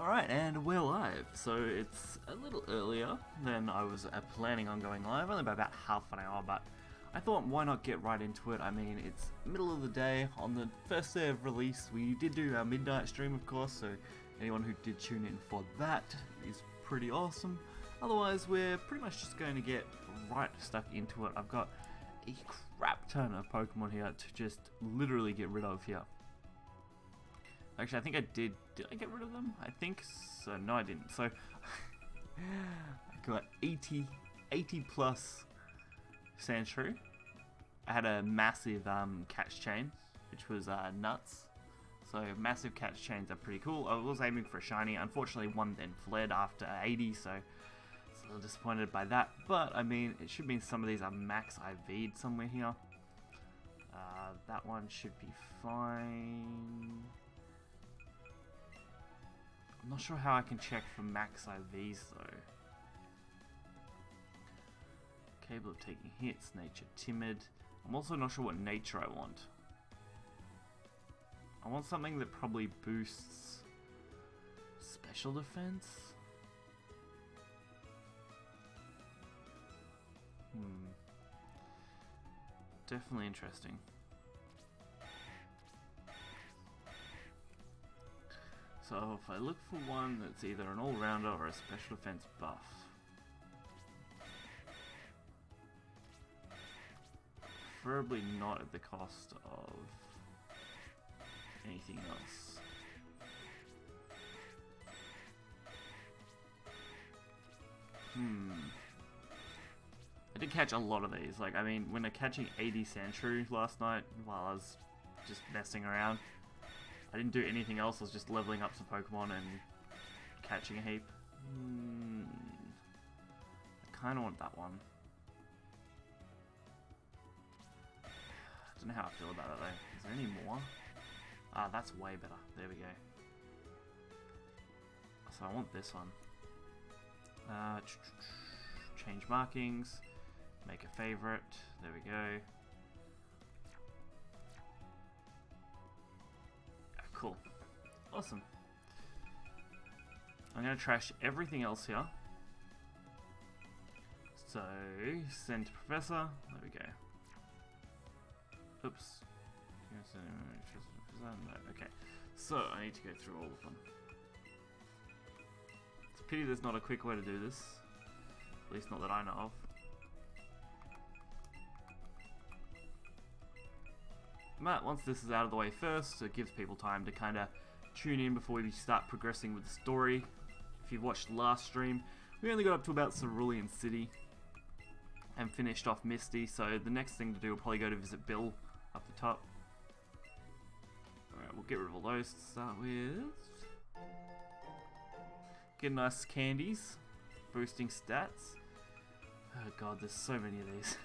Alright, and we're live. So it's a little earlier than I was planning on going live, only by about half an hour, but I thought why not get right into it. I mean, it's middle of the day, on the first day of release. We did do our midnight stream, of course, so anyone who did tune in for that is pretty awesome. Otherwise, we're pretty much just going to get right stuck into it. I've got a crap ton of Pokemon here to just literally get rid of here. Actually, I think I did. Did I get rid of them? I think so. No, I didn't. So, I got 80 plus Sandshrew. I had a massive catch chain, which was nuts. So, massive catch chains are pretty cool. I was aiming for a shiny. Unfortunately, one then fled after 80, so it's a little disappointed by that. But, I mean, it should mean some of these are max IV'd somewhere here. That one should be fine. I'm not sure how I can check for max IVs though. Capable of taking hits, nature timid. I'm also not sure what nature I want. I want something that probably boosts special defense. Definitely interesting. So if I look for one that's either an all-rounder or a special defense buff. Preferably not at the cost of anything else. I did catch a lot of these. Like, I mean, when I'm catching 80 Sandshrew last night while I was just messing around, I didn't do anything else, I was just leveling up some Pokemon and catching a heap. I kind of want that one. I don't know how I feel about it though. Is there any more? Ah, that's way better. There we go. So I want this one. Change markings. Make a favorite. There we go. Cool. Awesome. I'm going to trash everything else here. So, send to Professor. There we go. Oops. No, okay. So, I need to go through all of them. It's a pity there's not a quick way to do this. At least not that I know of. But once this is out of the way first, it gives people time to kind of tune in before we start progressing with the story. If you've watched the last stream, we only got up to about Cerulean City and finished off Misty, so the next thing to do will probably go to visit Bill up the top. Alright, we'll get rid of all those to start with. Get nice candies, boosting stats. Oh god, there's so many of these.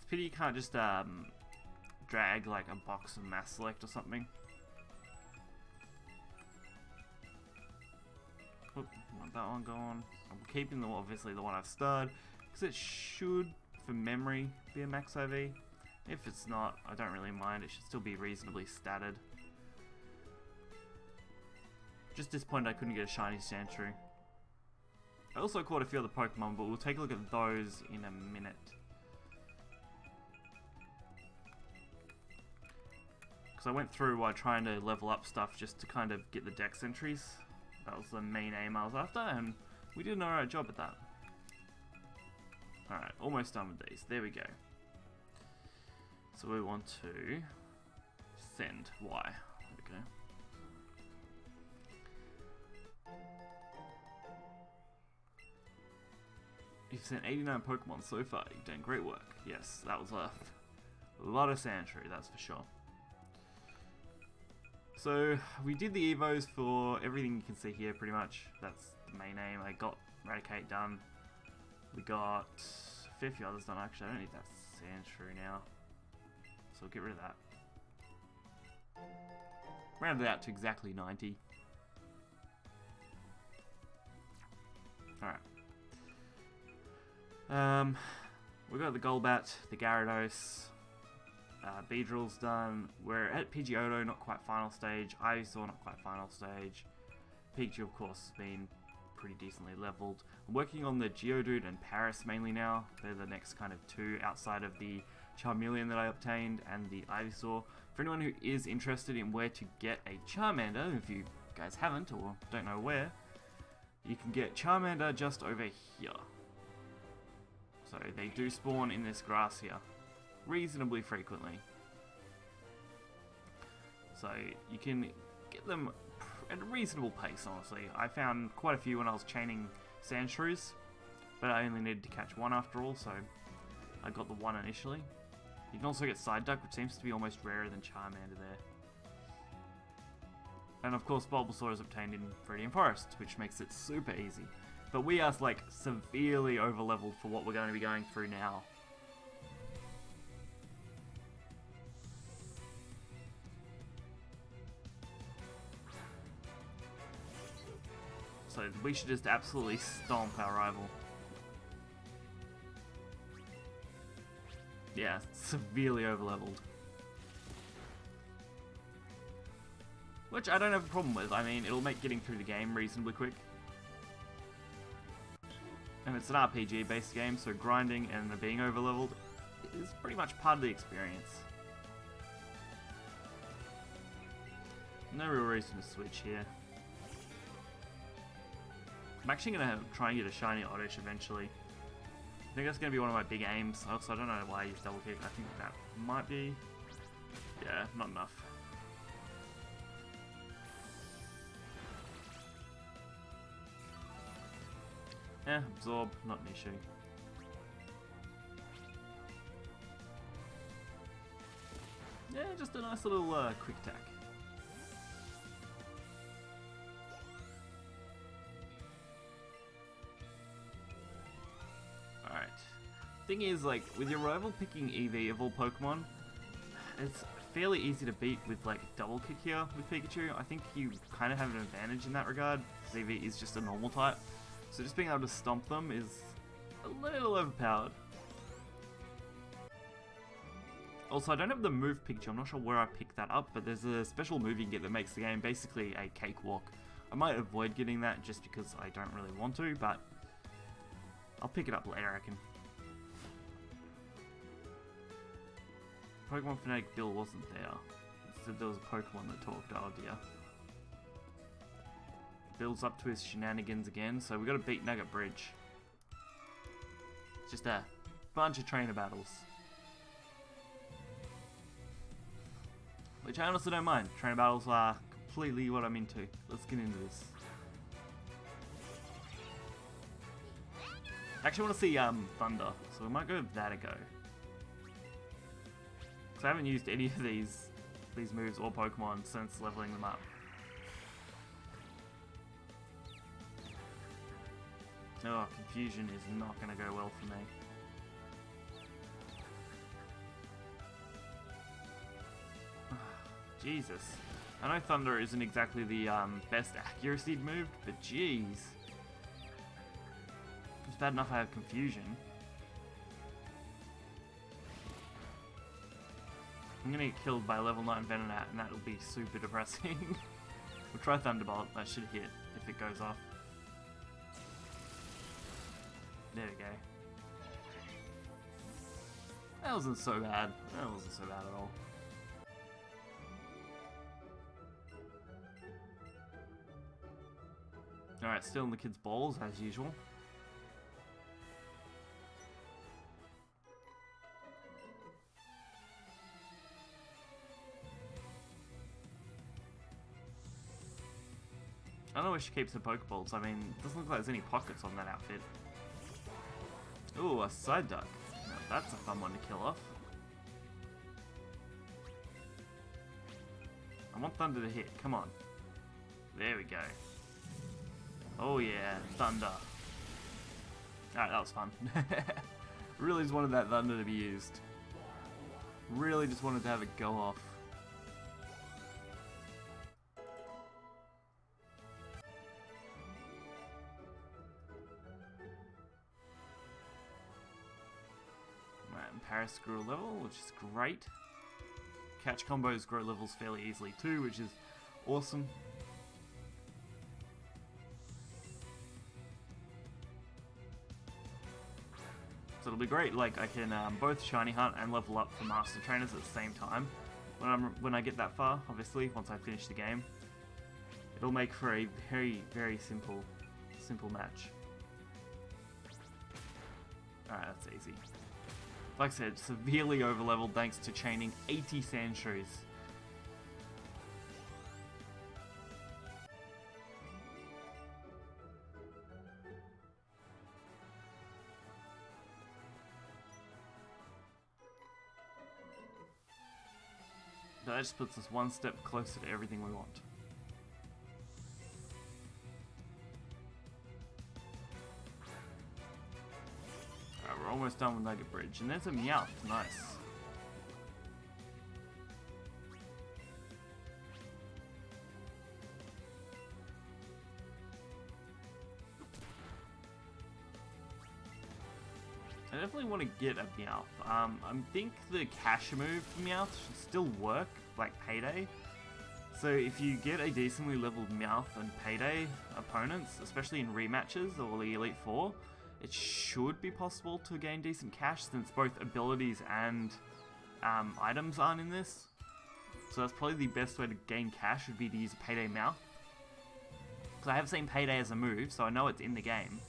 Pity you can't just drag like a box of mass select or something. Oop, want that one gone. I'm keeping obviously the one I've starred because it should, for memory, be a max IV. If it's not, I don't really mind. It should still be reasonably statted. Just disappointed I couldn't get a shiny Sandshrew. I also caught a few other Pokemon, but we'll take a look at those in a minute. So I went through while trying to level up stuff just to kind of get the dex entries. That was the main aim I was after, and we did an alright job at that. Alright, almost done with these. There we go. So we want to send Y. There we go. You've sent 89 Pokemon so far. You've done great work. Yes, that was a lot of Sandshrew, that's for sure. So, we did the Evos for everything you can see here, pretty much. That's the main aim. I got Eradicate done. We got a fair few others done, actually. I don't need that Sandshrew now. So, we'll get rid of that. Rounded out to exactly 90. Alright. We got the Golbat, the Gyarados. Beedrill's done. We're at Pidgeotto, not quite final stage. Ivysaur, not quite final stage. Pikachu, of course, has been pretty decently leveled. I'm working on the Geodude and Paris mainly now. They're the next kind of two outside of the Charmeleon that I obtained and the Ivysaur. For anyone who is interested in where to get a Charmander, if you guys haven't or don't know where, you can get Charmander just over here. So they do spawn in this grass here reasonably frequently. So you can get them at a reasonable pace, honestly. I found quite a few when I was chaining Sandshrews, but I only needed to catch one after all, so I got the one initially. You can also get Psyduck, which seems to be almost rarer than Charmander there. And of course Bulbasaur is obtained in Viridian Forest, which makes it super easy. But we are like severely over-leveled for what we're going to be going through now. So we should just absolutely stomp our rival. Yeah, severely over-leveled. Which I don't have a problem with. I mean, it'll make getting through the game reasonably quick. And it's an RPG-based game, so grinding and being over-leveled is pretty much part of the experience. No real reason to switch here. I'm actually going to try and get a shiny Oddish eventually. I think that's going to be one of my big aims. Also, I don't know why I use double kick. I think that might be... yeah, not enough. Absorb, not an issue. Yeah, just a nice little quick attack. Alright. Thing is, like, with your rival picking EV of all Pokemon, it's fairly easy to beat with, like, double kick here with Pikachu. I think you kind of have an advantage in that regard, because EV is just a normal type. So just being able to stomp them is a little overpowered. Also, I don't have the move Pikachu. I'm not sure where I picked that up, but there's a special move you can get that makes the game basically a cakewalk. I might avoid getting that just because I don't really want to, but I'll pick it up later, I reckon. Pokemon Fanatic Bill wasn't there. It said there was a Pokemon that talked. Oh dear. Builds up to his shenanigans again, so we got to beat Nugget Bridge. It's just a bunch of trainer battles. Which I honestly don't mind. Trainer battles are completely what I'm into. Let's get into this. I actually want to see Thunder, so we might go with that a go. Because I haven't used any of these moves or Pokemon since leveling them up. Oh, confusion is not going to go well for me. Jesus. I know Thunder isn't exactly the best accuracy move, but jeez. It's bad enough I have confusion. I'm going to get killed by level 9 Venonat, and that'll be super depressing. We'll try Thunderbolt. That should hit if it goes off. There we go. That wasn't so bad. That wasn't so bad at all. Alright, still in the kids' balls as usual. I don't know where she keeps her Pokeballs. I mean, it doesn't look like there's any pockets on that outfit. Ooh, a Psyduck. Now that's a fun one to kill off. I want Thunder to hit. Come on. There we go. Oh yeah, Thunder. Alright, that was fun. Really just wanted that Thunder to be used. Really just wanted to have it go off. Paris grew a level, which is great. catch combos grow levels fairly easily too, which is awesome. So it'll be great, like I can both shiny hunt and level up for master trainers at the same time when I get that far, obviously, once I finish the game. It'll make for a very, very simple match. Alright, that's easy. Like I said, severely overleveled thanks to chaining 80 Sandshrews. That just puts us one step closer to everything we want. Alright, we're almost done with Nugget Bridge, and there's a Meowth, nice. I definitely want to get a Meowth. I think the cash move for Meowth should still work, like Payday. So if you get a decently leveled Meowth and Payday opponents, especially in rematches or the Elite Four, it should be possible to gain decent cash since both abilities and items aren't in this. So that's probably the best way to gain cash would be to use a Payday Meowth. Because I have seen Payday as a move, so I know it's in the game.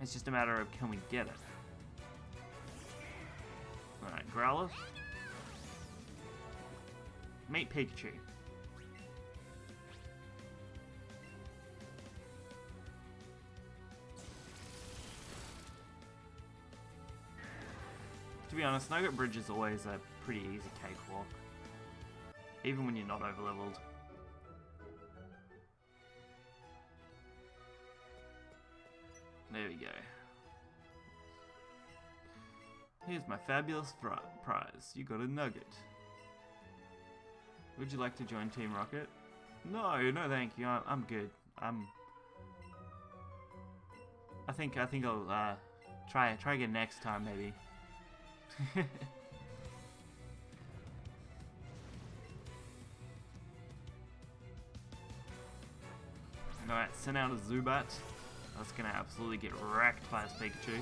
It's just a matter of can we get it. Alright, Growlithe. Meet Pikachu. To be honest, Nugget Bridge is always a pretty easy cakewalk. Even when you're not overleveled. There we go. Here's my fabulous prize. You got a nugget. Would you like to join Team Rocket? No, no thank you. I'm good. I think I'll try again next time maybe. Alright, send out a Zubat. That's gonna absolutely get wrecked by this Pikachu.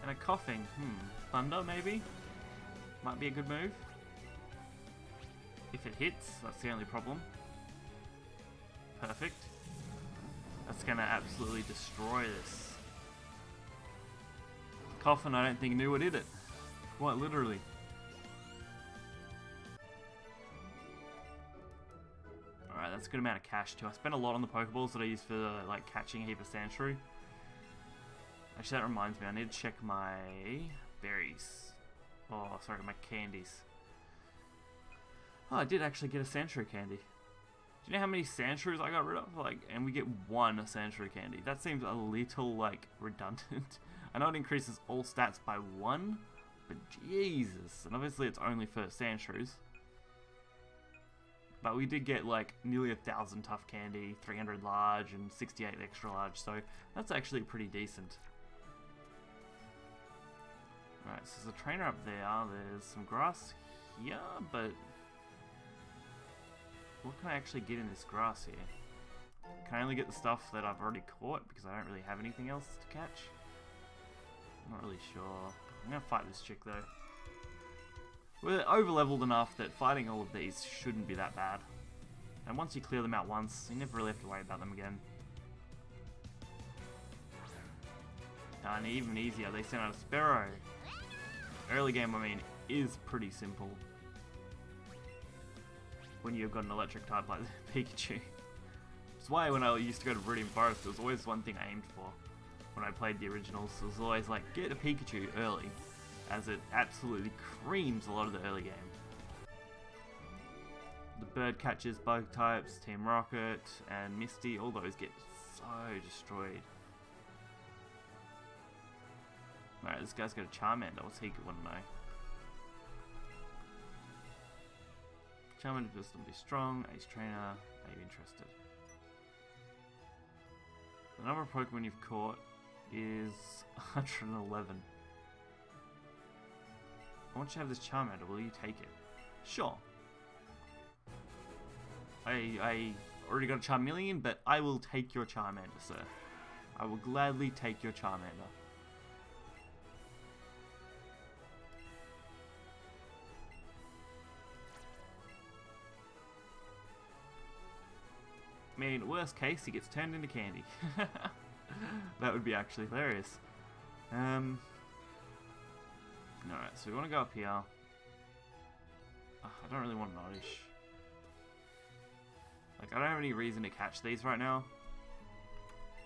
And a coughing. Thunder maybe? Might be a good move. If it hits, that's the only problem. Perfect. That's gonna absolutely destroy this. Coffin, I don't think knew what hit it. Quite literally. Alright, that's a good amount of cash too. I spent a lot on the Pokeballs that I used for like catching a heap of Sandshrew. Actually, that reminds me, I need to check my berries. Oh, sorry, my candies. Oh, I did actually get a Sandshrew candy. Do you know how many Sandshrews I got rid of? Like, and we get one Sandshrew candy. That seems a little, like, redundant. I know it increases all stats by 1, but Jesus. And obviously it's only for Sandshrews. But we did get, like, nearly 1,000 tough candy, 300 large, and 68 extra large. So that's actually pretty decent. Alright, so there's a trainer up there. There's some grass here, but what can I actually get in this grass here? Can I only get the stuff that I've already caught because I don't really have anything else to catch? I'm not really sure. I'm gonna fight this chick though. We're over-leveled enough that fighting all of these shouldn't be that bad. And once you clear them out once, you never really have to worry about them again. And even easier, they sent out a Sparrow. Early game, I mean, is pretty simple. When you've got an electric type like Pikachu. That's why when I used to go to Viridian Forest, there was always one thing I aimed for when I played the originals. It was always like, get a Pikachu early, as it absolutely creams a lot of the early game. The bird catchers, bug types, Team Rocket, and Misty, all those get so destroyed. Alright, this guy's got a Charmander. What's he want to know? Charmander does be strong. Ace Trainer. Maybe interested. The number of Pokemon you've caught is 111. I want you to have this Charmander. Will you take it? Sure. I already got a Charmeleon, but I will take your Charmander, sir. I will gladly take your Charmander. I mean, worst case, he gets turned into candy. That would be actually hilarious. Alright, so we want to go up here. I don't really want an Oddish. Like, I don't have any reason to catch these right now.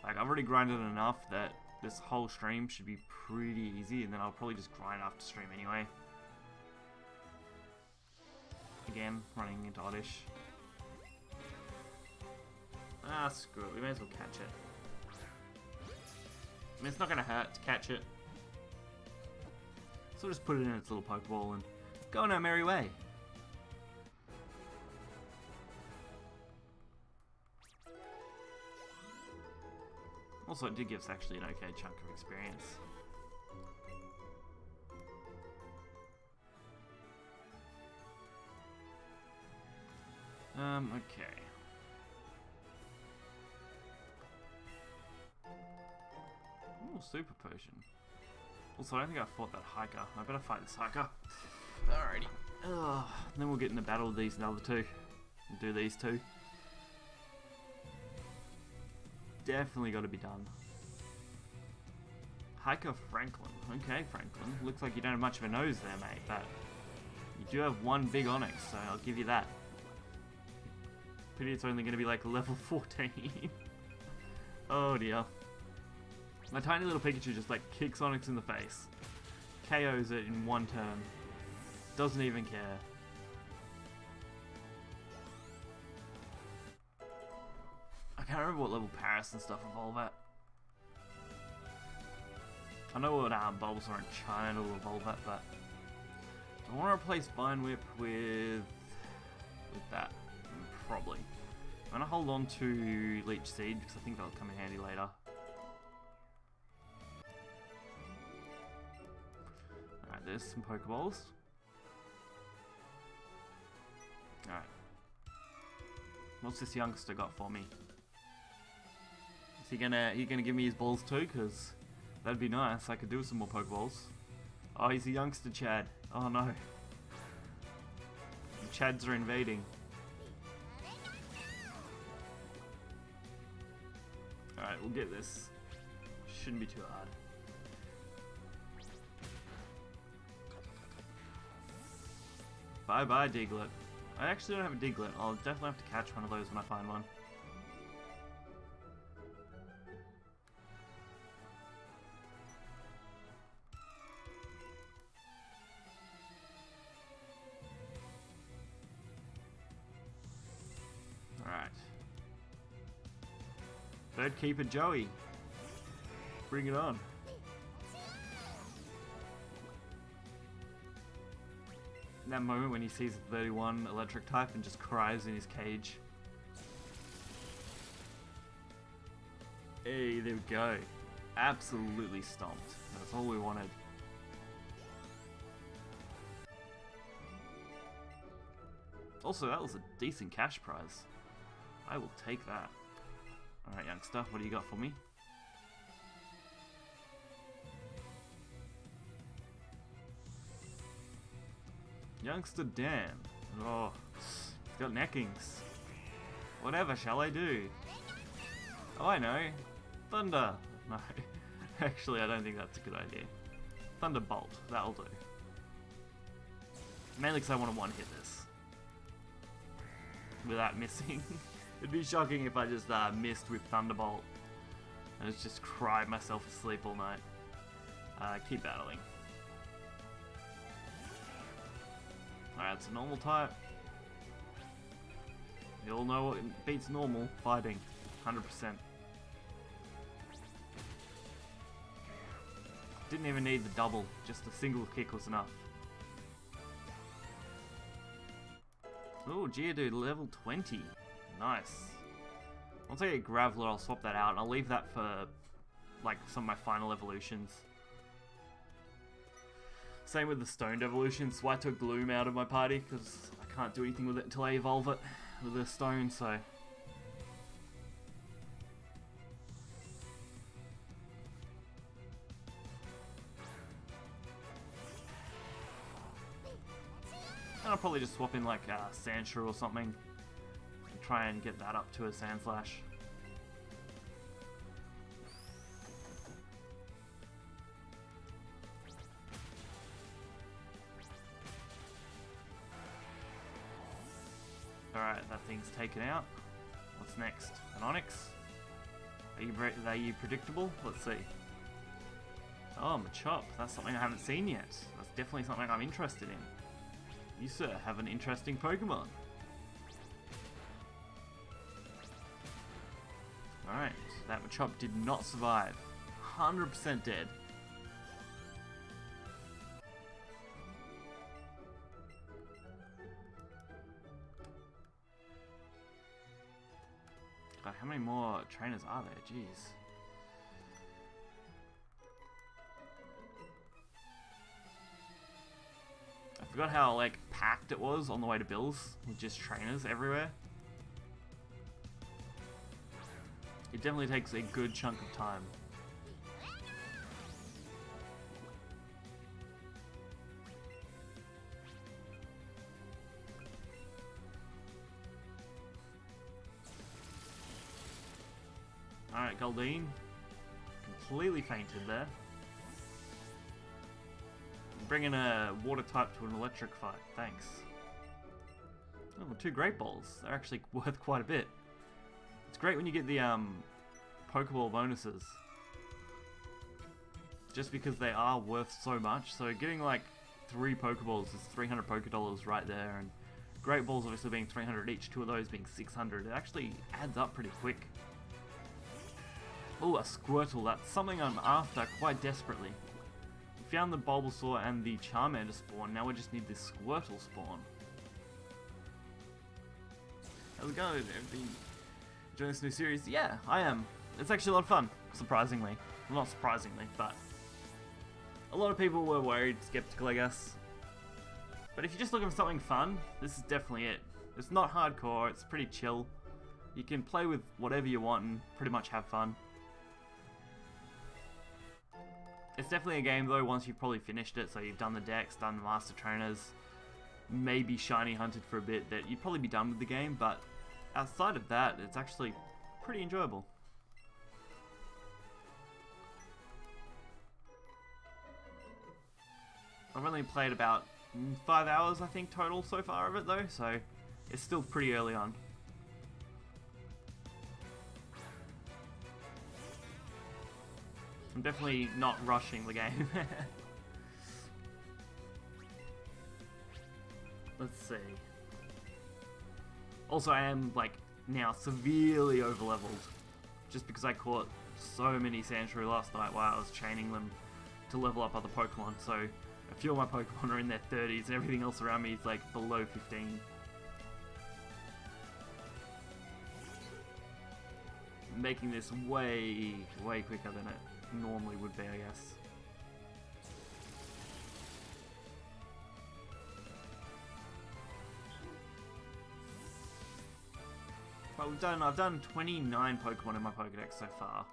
Like, I've already grinded enough that this whole stream should be pretty easy, and then I'll probably just grind after stream anyway. Again, running into Oddish. Ah, screw it. We may as well catch it. I mean, it's not going to hurt to catch it. So we'll just put it in its little Pokeball and go on our merry way. Also, it did give us actually an okay chunk of experience. Okay. Ooh, Super Potion. Also, I don't think I fought that hiker. I better fight this hiker. Alrighty. Then we'll get in the battle with these other two. And do these two. Definitely got to be done. Hiker Franklin. Okay, Franklin. Looks like you don't have much of a nose there, mate, but you do have one big Onyx, so I'll give you that. Pity it's only going to be like level 14. Oh dear. My tiny little Pikachu just like kicks Onyx in the face. KOs it in one turn. Doesn't even care. I can't remember what level Paris and stuff evolve at. I know what Bulbasaur and China will evolve at, but do I want to replace Vine Whip with that? Probably. I'm gonna hold on to Leech Seed because I think that'll come in handy later. Alright, there's some Pokeballs. Alright. What's this youngster got for me? Is he gonna give me his balls too? Because that'd be nice. I could do with some more Pokeballs. Oh, he's a youngster Chad. Oh no. The Chads are invading. Alright, we'll get this. Shouldn't be too hard. Bye bye, Diglett. I actually don't have a Diglett. I'll definitely have to catch one of those when I find one. Alright. Third Keeper Joey. Bring it on. That moment when he sees a 31 electric type and just cries in his cage. Hey, there we go. Absolutely stomped. That's all we wanted. Also, that was a decent cash prize. I will take that. Alright, youngster, what do you got for me? Youngster Dan. Oh, he's got neckings. Whatever shall I do? Oh, I know. Thunder. No, actually, I don't think that's a good idea. Thunderbolt. That'll do. Mainly because I want to one-hit this. Without missing. It'd be shocking if I just missed with Thunderbolt. And just cried myself asleep all night. Keep battling. Alright, it's a normal type. You all know what beats normal. Fighting. 100%. Didn't even need the double, just a single kick was enough. Oh, Geodude level 20. Nice. Once I get Graveler, I'll swap that out, and I'll leave that for like some of my final evolutions. Same with the Stoned evolution, so I took Gloom out of my party, because I can't do anything with it until I evolve it with the Stone, so... And I'll probably just swap in like Sandshrew or something, and try and get that up to a Sandslash. Alright, that thing's taken out. What's next? An Onyx? Are you predictable? Let's see. Oh, Machop. That's something I haven't seen yet. That's definitely something I'm interested in. You, sir, have an interesting Pokemon. Alright, that Machop did not survive. 100% dead. God, how many more trainers are there? Jeez. I forgot how like packed it was on the way to Bill's with just trainers everywhere. It definitely takes a good chunk of time. Alright, Goldeen. Completely fainted there. Bringing a water type to an electric fight, thanks. Oh, 2 Great Balls. They're actually worth quite a bit. It's great when you get the Pokeball bonuses. Just because they are worth so much. So getting like 3 Pokeballs is 300 Pokedollars right there. And Great Balls obviously being 300 each, 2 of those being 600. It actually adds up pretty quick. Oh, a Squirtle. That's something I'm after quite desperately. We found the Bulbasaur and the Charmander spawn. Now we just need this Squirtle spawn. How's it going? Everybody enjoying this new series? Yeah, I am. It's actually a lot of fun, surprisingly. Well, not surprisingly, but a lot of people were worried, skeptical, I guess. But if you're just looking for something fun, this is definitely it. It's not hardcore, it's pretty chill. You can play with whatever you want and pretty much have fun. It's definitely a game though, once you've probably finished it, so you've done the decks, done the Master Trainers, maybe shiny hunted for a bit, that you'd probably be done with the game, but outside of that, it's actually pretty enjoyable. I've only played about 5 hours, I think, total so far of it though, so it's still pretty early on. I'm definitely not rushing the game. Let's see. Also, I am, like, now severely overleveled. Just because I caught so many Sandshrew last night while I was training them to level up other Pokemon. So, a few of my Pokemon are in their 30s and everything else around me is, like, below 15. Making this way, way quicker than it normally would be, I guess. But I've done 29 Pokemon in my Pokedex so far.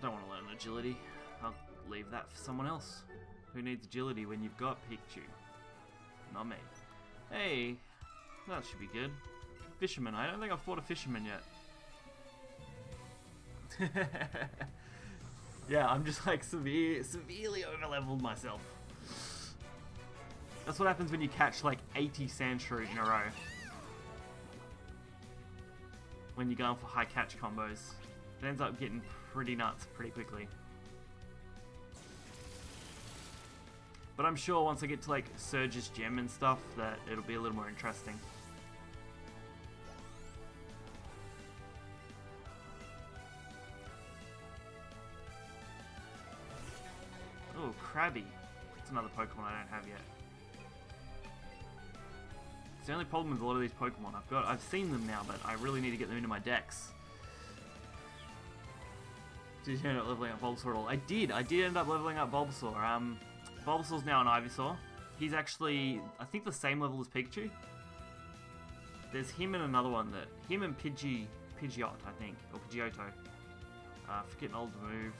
Don't want to learn agility. I'll leave that for someone else. Who needs agility when you've got Pikachu? Not me. Hey, that should be good. Fisherman. I don't think I've fought a fisherman yet. Yeah, I'm just like severely overleveled myself. That's what happens when you catch like 80 Sandshrew in a row. When you're going for high catch combos. It ends up getting pretty nuts pretty quickly. But I'm sure once I get to like Surge's Gem and stuff that it'll be a little more interesting. Oh, Krabby. That's another Pokemon I don't have yet. It's the only problem with a lot of these Pokemon I've seen them now, but I really need to get them into my decks. Did you end up leveling up Bulbasaur at all? I did end up leveling up Bulbasaur. Bulbasaur's now an Ivysaur. He's actually, I think, the same level as Pikachu. There's him and another one him and Pidgeot, I think, or Pidgeotto. Forget an old move.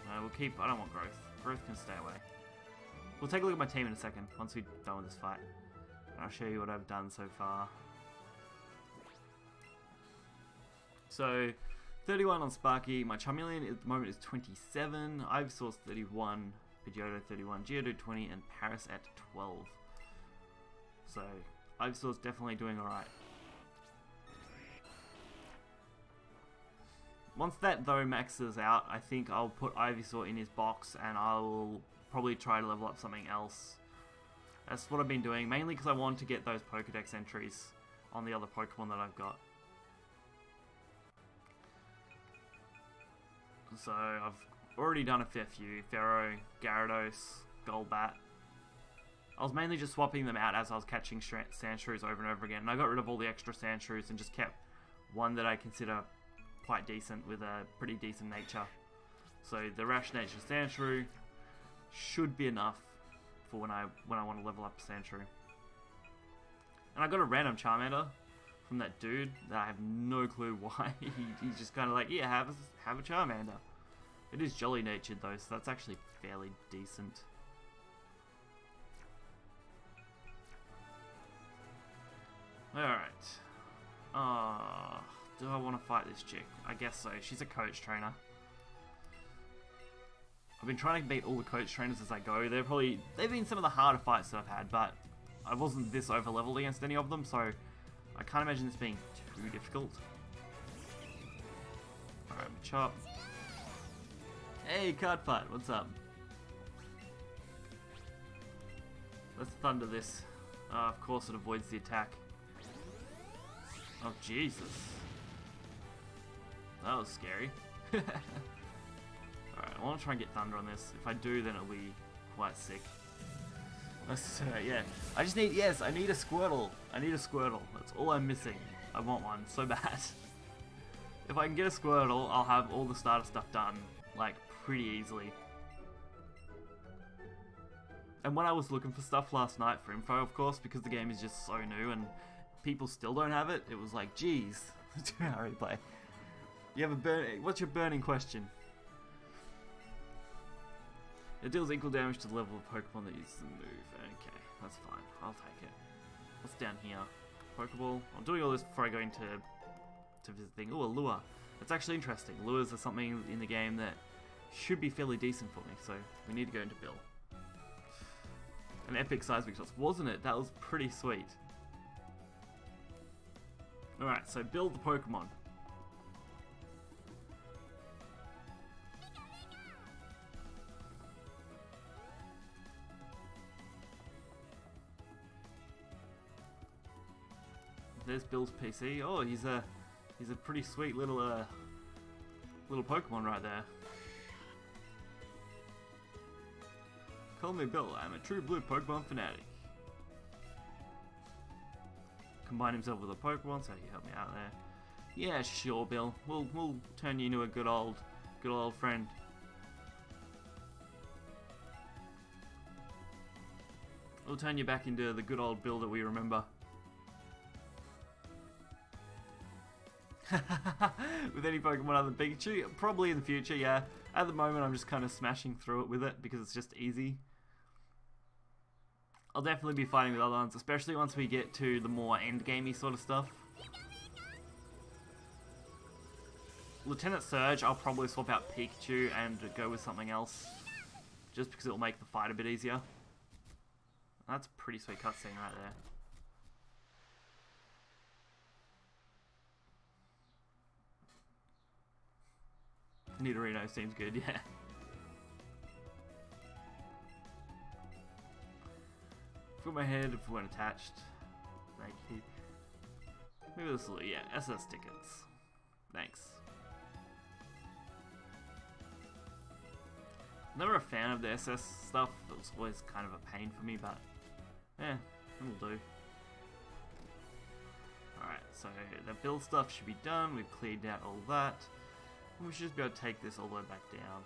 No, we'll keep, I don't want Growth. Growth can stay away. We'll take a look at my team in a second, once we're done with this fight. And I'll show you what I've done so far. So, 31 on Sparky. My Charmeleon at the moment is 27. Ivysaur's 31. Pidgeotto 31. Geodude 20. And Paris at 12. So, Ivysaur's definitely doing alright. Once that though maxes out, I think I'll put Ivysaur in his box and I'll probably try to level up something else. That's what I've been doing, mainly because I want to get those pokedex entries on the other Pokemon that I've got. So I've already done a fair few. Pharaoh, Gyarados, Golbat. I was mainly just swapping them out as I was catching Sandshrews over and over again. And I got rid of all the extra Sandshrews and just kept one that I consider quite decent with a pretty decent nature. So the Rash Nature Sandshrew should be enough for when I want to level up Sandshrew. And I got a random Charmander from that dude that I have no clue why. He's just kind of like, yeah, have a Charmander. It is jolly natured though, so that's actually fairly decent. Alright. Do I want to fight this chick? I guess so. She's a coach trainer. I've been trying to beat all the coach trainers as I go. They've been some of the harder fights that I've had, but I wasn't this over leveled against any of them, so I can't imagine this being too difficult. Alright, Chop. Hey, Card Fight, what's up? Let's thunder this. Of course it avoids the attack. Oh, Jesus. That was scary. Alright, I want to try and get thunder on this. If I do, then it'll be quite sick. Yeah. I just need, yes, I need a Squirtle. I need a Squirtle. That's all I'm missing. I want one so bad. If I can get a Squirtle, I'll have all the starter stuff done, like, pretty easily. And when I was looking for stuff last night for info, of course, because the game is just so new and people still don't have it, it was like, geez, 2-hour replay. You have what's your burning question? It deals equal damage to the level of Pokemon that uses the move. Okay, that's fine. I'll take it. What's down here? Pokeball. I'm doing all this before I go into visit the thing. Oh, a lure. That's actually interesting. Lures are something in the game that should be fairly decent for me, so we need to go into Bill. An epic seismic shots, wasn't it? That was pretty sweet. Alright, so build the Pokemon. There's Bill's PC. Oh, he's a pretty sweet little Pokemon right there. Call me Bill. I'm a true blue Pokemon fanatic. Combine himself with a Pokemon, so he helped me out there. Yeah, sure, Bill. We'll turn you into a good old friend. We'll turn you back into the good old Bill that we remember. With any Pokemon other than Pikachu? Probably in the future, yeah. At the moment, I'm just kind of smashing through it with it because it's just easy. I'll definitely be fighting with other ones, especially once we get to the more endgamey sort of stuff. Lieutenant Surge, I'll probably swap out Pikachu and go with something else, just because it'll make the fight a bit easier. That's a pretty sweet cutscene right there. Nidorino seems good, yeah. Fill my head if we weren't attached. Thank you. Maybe this will, yeah, SS tickets. Thanks. Never a fan of the SS stuff. It was always kind of a pain for me, but yeah, it'll do. Alright, so the build stuff should be done. We've cleared out all that. And we should just be able to take this all the way back down.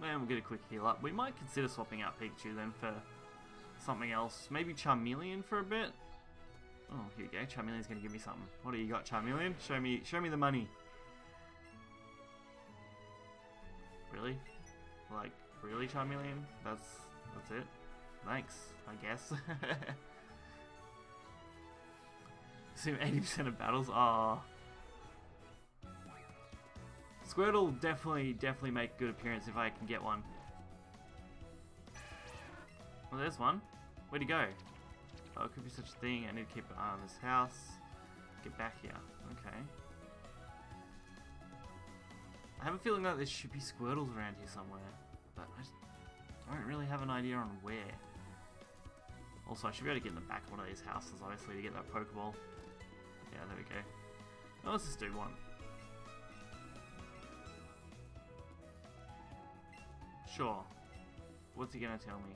And we'll get a quick heal up. We might consider swapping out Pikachu then for something else. Maybe Charmeleon for a bit. Oh, here we go. Charmeleon's gonna give me something. What do you got, Charmeleon? Show me the money. Really? Like, really, Charmeleon? That's it? Thanks, I guess. Assume 80% of battles. Ah. Squirtle will definitely make a good appearance if I can get one. Well, there's one. Where'd he go? Oh, it could be such a thing. I need to keep an eye on this house. Get back here. Okay. I have a feeling that there should be Squirtles around here somewhere, but I don't really have an idea on where. Also, I should be able to get in the back of one of these houses, obviously, to get that Pokeball. Yeah, there we go. Now let's just do one. Sure. What's he gonna tell me?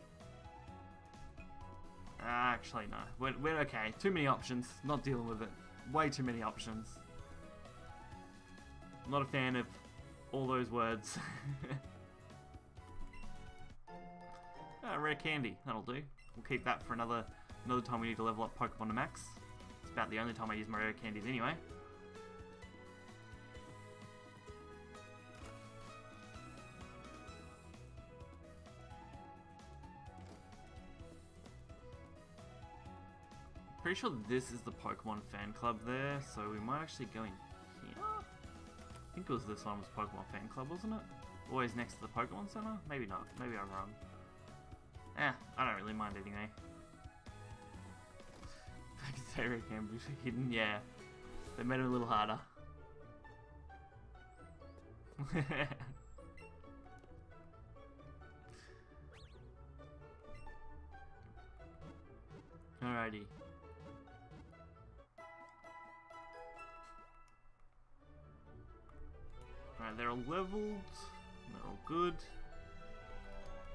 Actually, no. We're okay. Too many options. Not dealing with it. Way too many options. Not a fan of all those words. Rare candy. That'll do. We'll keep that for another time we need to level up Pokemon to max. It's about the only time I use my rare candies anyway. Pretty sure this is the Pokemon fan club there, so we might actually go in here. I think it was this one was Pokemon fan club, wasn't it? Always next to the Pokemon Center? Maybe not. Maybe I'm wrong. I don't really mind anyway. I can say Red Campbell's hidden, yeah. They made it a little harder. Alrighty. Alright, they're all leveled. They're all good.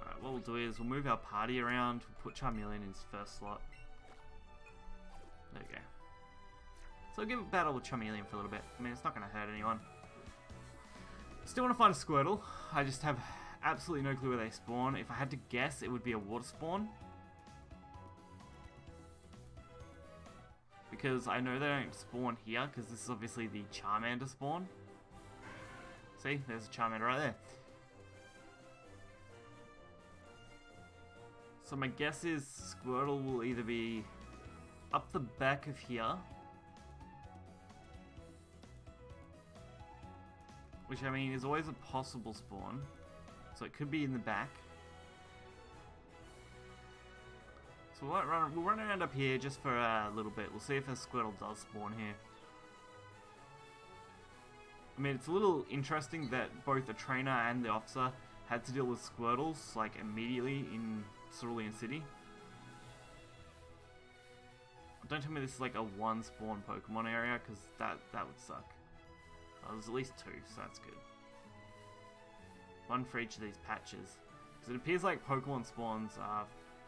Alright, what we'll do is we'll move our party around. We'll put Charmeleon in his first slot. There we go. So I'll give a battle with Charmeleon for a little bit. I mean, it's not going to hurt anyone. Still want to find a Squirtle. I just have absolutely no clue where they spawn. If I had to guess, it would be a water spawn. Because I know they don't spawn here, because this is obviously the Charmander spawn. See, there's a Charmander right there. So my guess is Squirtle will either be up the back of here, which I mean is always a possible spawn, so it could be in the back. So we'll run around up here just for a little bit. We'll see if a Squirtle does spawn here. I mean, it's a little interesting that both the trainer and the officer had to deal with Squirtles like immediately in Cerulean City. Don't tell me this is like a one spawn Pokemon area, because that would suck. Oh, there's at least two, so that's good. One for each of these patches. Because it appears like Pokemon spawns are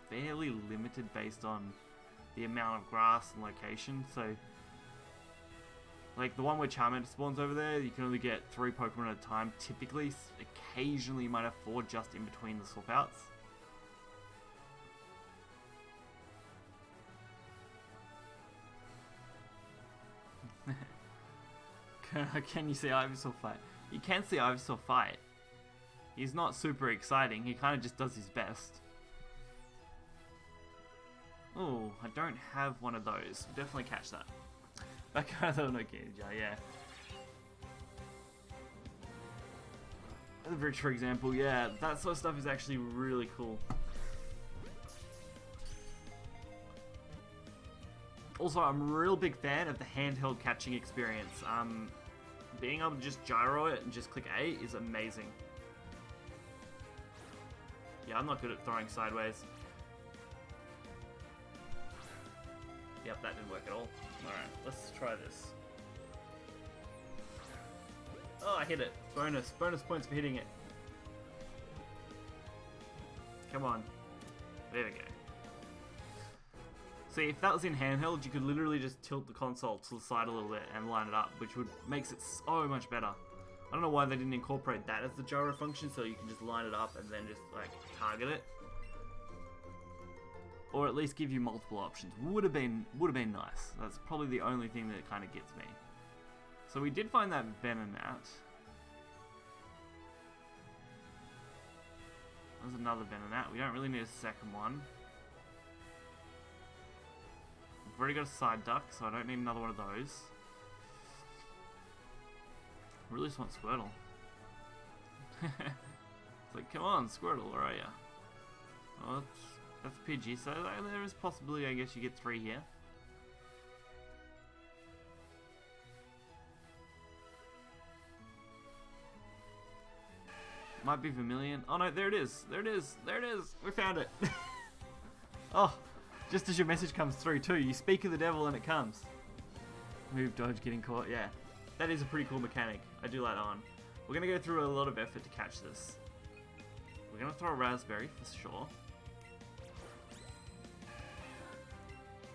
fairly limited based on the amount of grass and location, so like the one where Charmander spawns over there, you can only get 3 Pokemon at a time typically. Occasionally you might have 4 just in between the swap outs. Can you see Ivysaur fight? You can see Ivysaur fight. He's not super exciting, he kind of just does his best. Oh, I don't have one of those. Definitely catch that. Back out of the no candy jar, yeah. The bridge, for example, yeah, that sort of stuff is actually really cool. Also, I'm a real big fan of the handheld catching experience. Being able to just gyro it and just click A is amazing. Yeah, I'm not good at throwing sideways. Yep, that didn't work at all. Alright, let's try this. hit it. Bonus points for hitting it. Come on. There we go. See, if that was in handheld, you could literally just tilt the console to the side a little bit and line it up, which makes it so much better. I don't know why they didn't incorporate that as the gyro function, so you can just line it up and then just like target it, or at least give you multiple options. Would have been nice. That's probably the only thing that kind of gets me. So we did find that Venonat. There's another Venonat. We don't really need a second one. I've already got a side duck, so I don't need another one of those. I really just want Squirtle. It's like, come on, Squirtle, where are ya? Oh, that's PG, so there is possibility, I guess, you get 3 here. Might be Vermilion. Oh no, there it is. There it is. There it is. We found it. Oh, just as your message comes through too. You speak of the devil and it comes. Move, dodge, getting caught. Yeah, that is a pretty cool mechanic. I do like that one. We're going to go through a lot of effort to catch this. We're going to throw a raspberry for sure.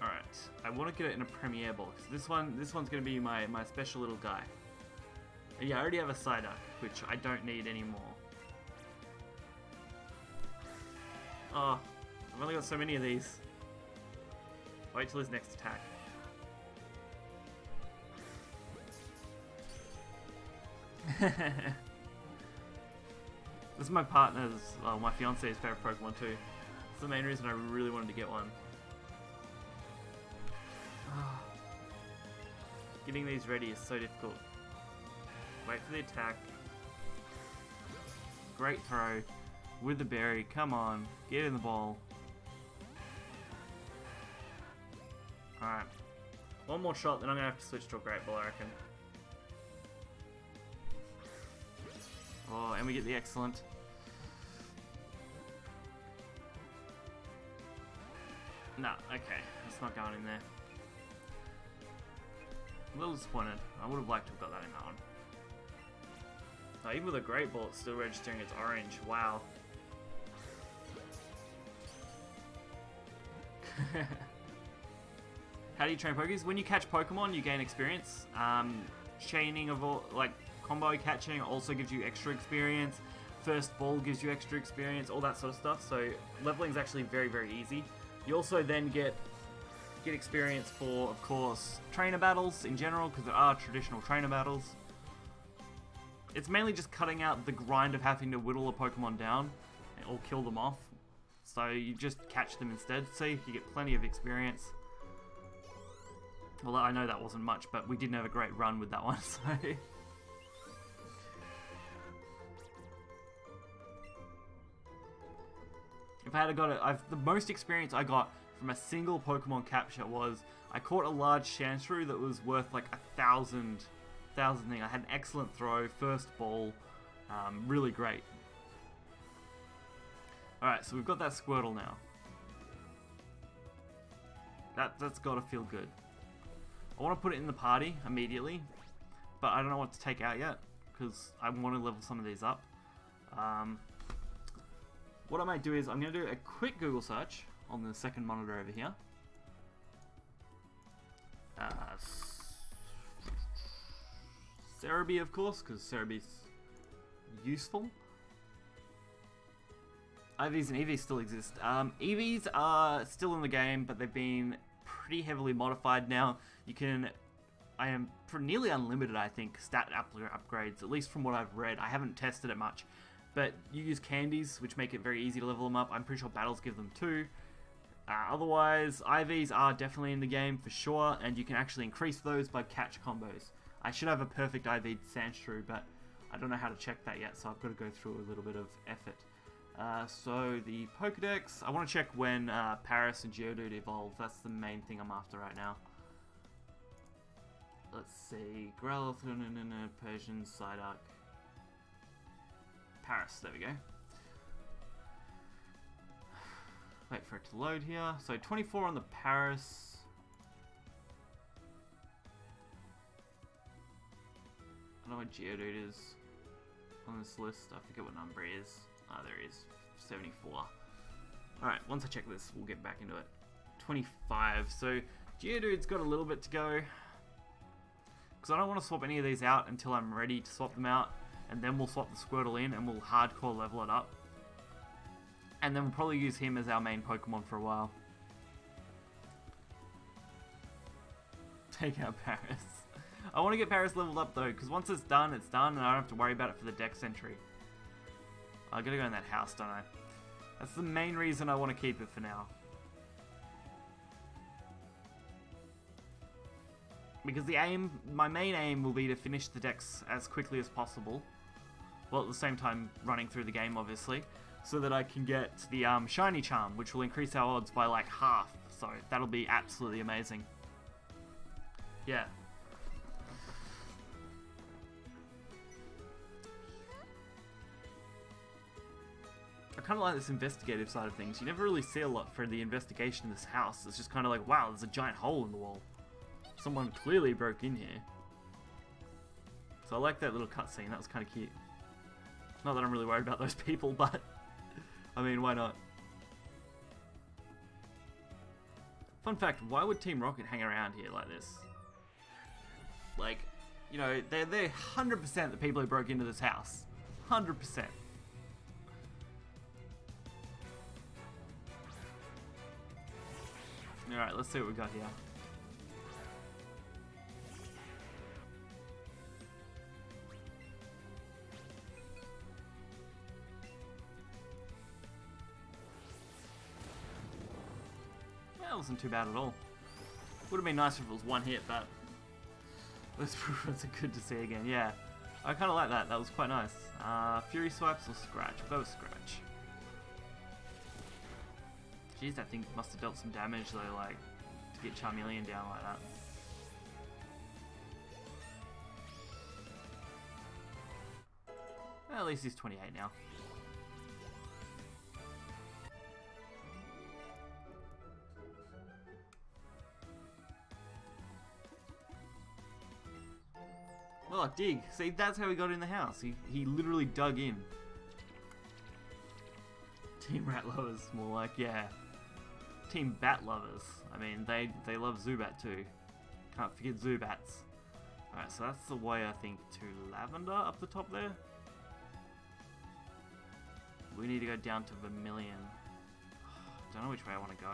Alright, I want to get it in a Premier Ball, because this one's going to be my special little guy. And yeah, I already have a Psyduck, which I don't need anymore. Oh, I've only got so many of these. Wait till his next attack. This is my partner's, well, my fiance's favorite Pokemon too. It's the main reason I really wanted to get one. Getting these ready is so difficult. Wait for the attack. Great throw. With the berry. Come on. Get in the ball. Alright. One more shot, then I'm going to have to switch to a Great Ball, I reckon. Oh, and we get the excellent. Nah, okay. It's not going in there. A little disappointed. I would have liked to have got that in that one. Oh, even with a Great Ball, it's still registering as orange. Wow. How do you train Pokies? When you catch Pokemon, you gain experience. Chaining of all, like combo catching also gives you extra experience. First ball gives you extra experience, all that sort of stuff. So leveling is actually very, very easy. You also then get experience for, of course, trainer battles in general, because there are traditional trainer battles. It's mainly just cutting out the grind of having to whittle a Pokemon down or kill them off. So you just catch them instead. See, you get plenty of experience. Well, I know that wasn't much, but we didn't have a great run with that one, so... If I had got it, the most experience I got from a single Pokemon capture was I caught a large Sandshrew that was worth like 1,000 thing. I had an excellent throw, first ball, really great. Alright, so we've got that Squirtle now. That's got to feel good. I want to put it in the party immediately, but I don't know what to take out yet, because I want to level some of these up. What I might do is I'm going to do a quick Google search on the second monitor over here. Cerebi, of course, because Cerebi's useful. IVs and EVs still exist. EVs are still in the game, but they've been pretty heavily modified now. You can... I am for nearly unlimited, I think, stat upgrades, at least from what I've read. I haven't tested it much. But you use candies, which make it very easy to level them up. I'm pretty sure battles give them too. Otherwise, IVs are definitely in the game for sure, and you can actually increase those by catch combos. I should have a perfect IV Sandshrew, but I don't know how to check that yet, so I've got to go through a little bit of effort. So the pokedex, I want to check when Paris and Geodude evolve. That's the main thing I'm after right now. Let's see, Growlithe, Persian, Psyduck. Paris, there we go. Wait for it to load here. So 24 on the Paris. I don't know what Geodude is. on this list. I forget what number he is. Ah, there he is. 74. Alright, once I check this, we'll get back into it. 25. So, Geodude's got a little bit to go. Because I don't want to swap any of these out until I'm ready to swap them out. And then we'll swap the Squirtle in and we'll hardcore level it up. And then we'll probably use him as our main Pokemon for a while. Take out Paris. I want to get Paris leveled up though, because once it's done, and I don't have to worry about it for the Dex entry. I gotta go in that house, don't I? That's the main reason I want to keep it for now. Because my main aim will be to finish the Dex as quickly as possible. Well, at the same time, running through the game, obviously. So that I can get the Shiny Charm, which will increase our odds by like half. So that'll be absolutely amazing. Yeah. I kind of like this investigative side of things. You never really see a lot for the investigation of this house. It's just kind of like, wow, there's a giant hole in the wall. Someone clearly broke in here. So I like that little cutscene. That was kind of cute. Not that I'm really worried about those people, but I mean, why not? Fun fact, why would Team Rocket hang around here like this? Like, you know, they're 100% the people who broke into this house. 100%. Alright, let's see what we got here. That wasn't too bad at all. Would have been nicer if it was one hit, but that's good to see again. Yeah, I kind of like that. That was quite nice. Fury Swipes or Scratch? We'll go with Scratch. Jeez, that thing must have dealt some damage though, like, to get Charmeleon down like that. Well, at least he's 28 now. Oh, dig. See, that's how he got in the house. He literally dug in. Team Rat Lovers, more like, yeah. Team Bat Lovers. I mean, they love Zubat too. Can't forget Zubats. Alright, so that's the way, I think, to Lavender up the top there. We need to go down to Vermilion. Don't know which way I want to go.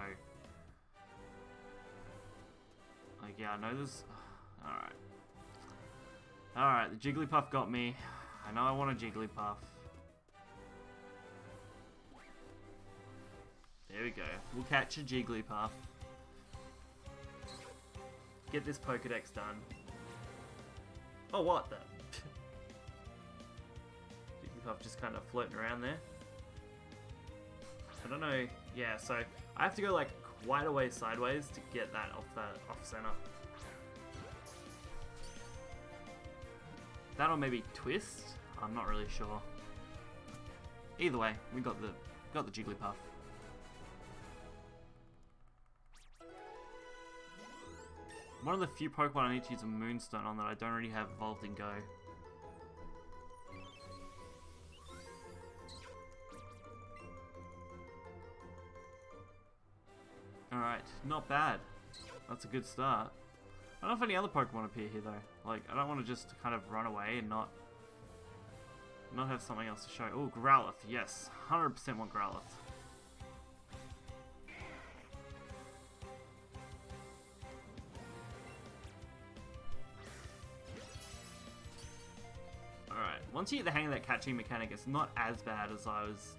Like, yeah, I know there's... Alright. Alright, the Jigglypuff got me. I know I want a Jigglypuff. There we go. We'll catch a Jigglypuff. Get this Pokedex done. Oh, what the? Jigglypuff just kind of floating around there. I don't know. Yeah, so I have to go like quite a way sideways to get that off center. That or maybe twist? I'm not really sure. Either way, we got the Jigglypuff. One of the few Pokemon I need to use a Moonstone on that I don't already have evolved in Go. Alright, not bad. That's a good start. I don't know if any other Pokemon appear here though. Like, I don't want to just kind of run away and not have something else to show. Oh, Growlithe, yes. 100% want Growlithe. Alright, once you get the hang of that catching mechanic, it's not as bad as I was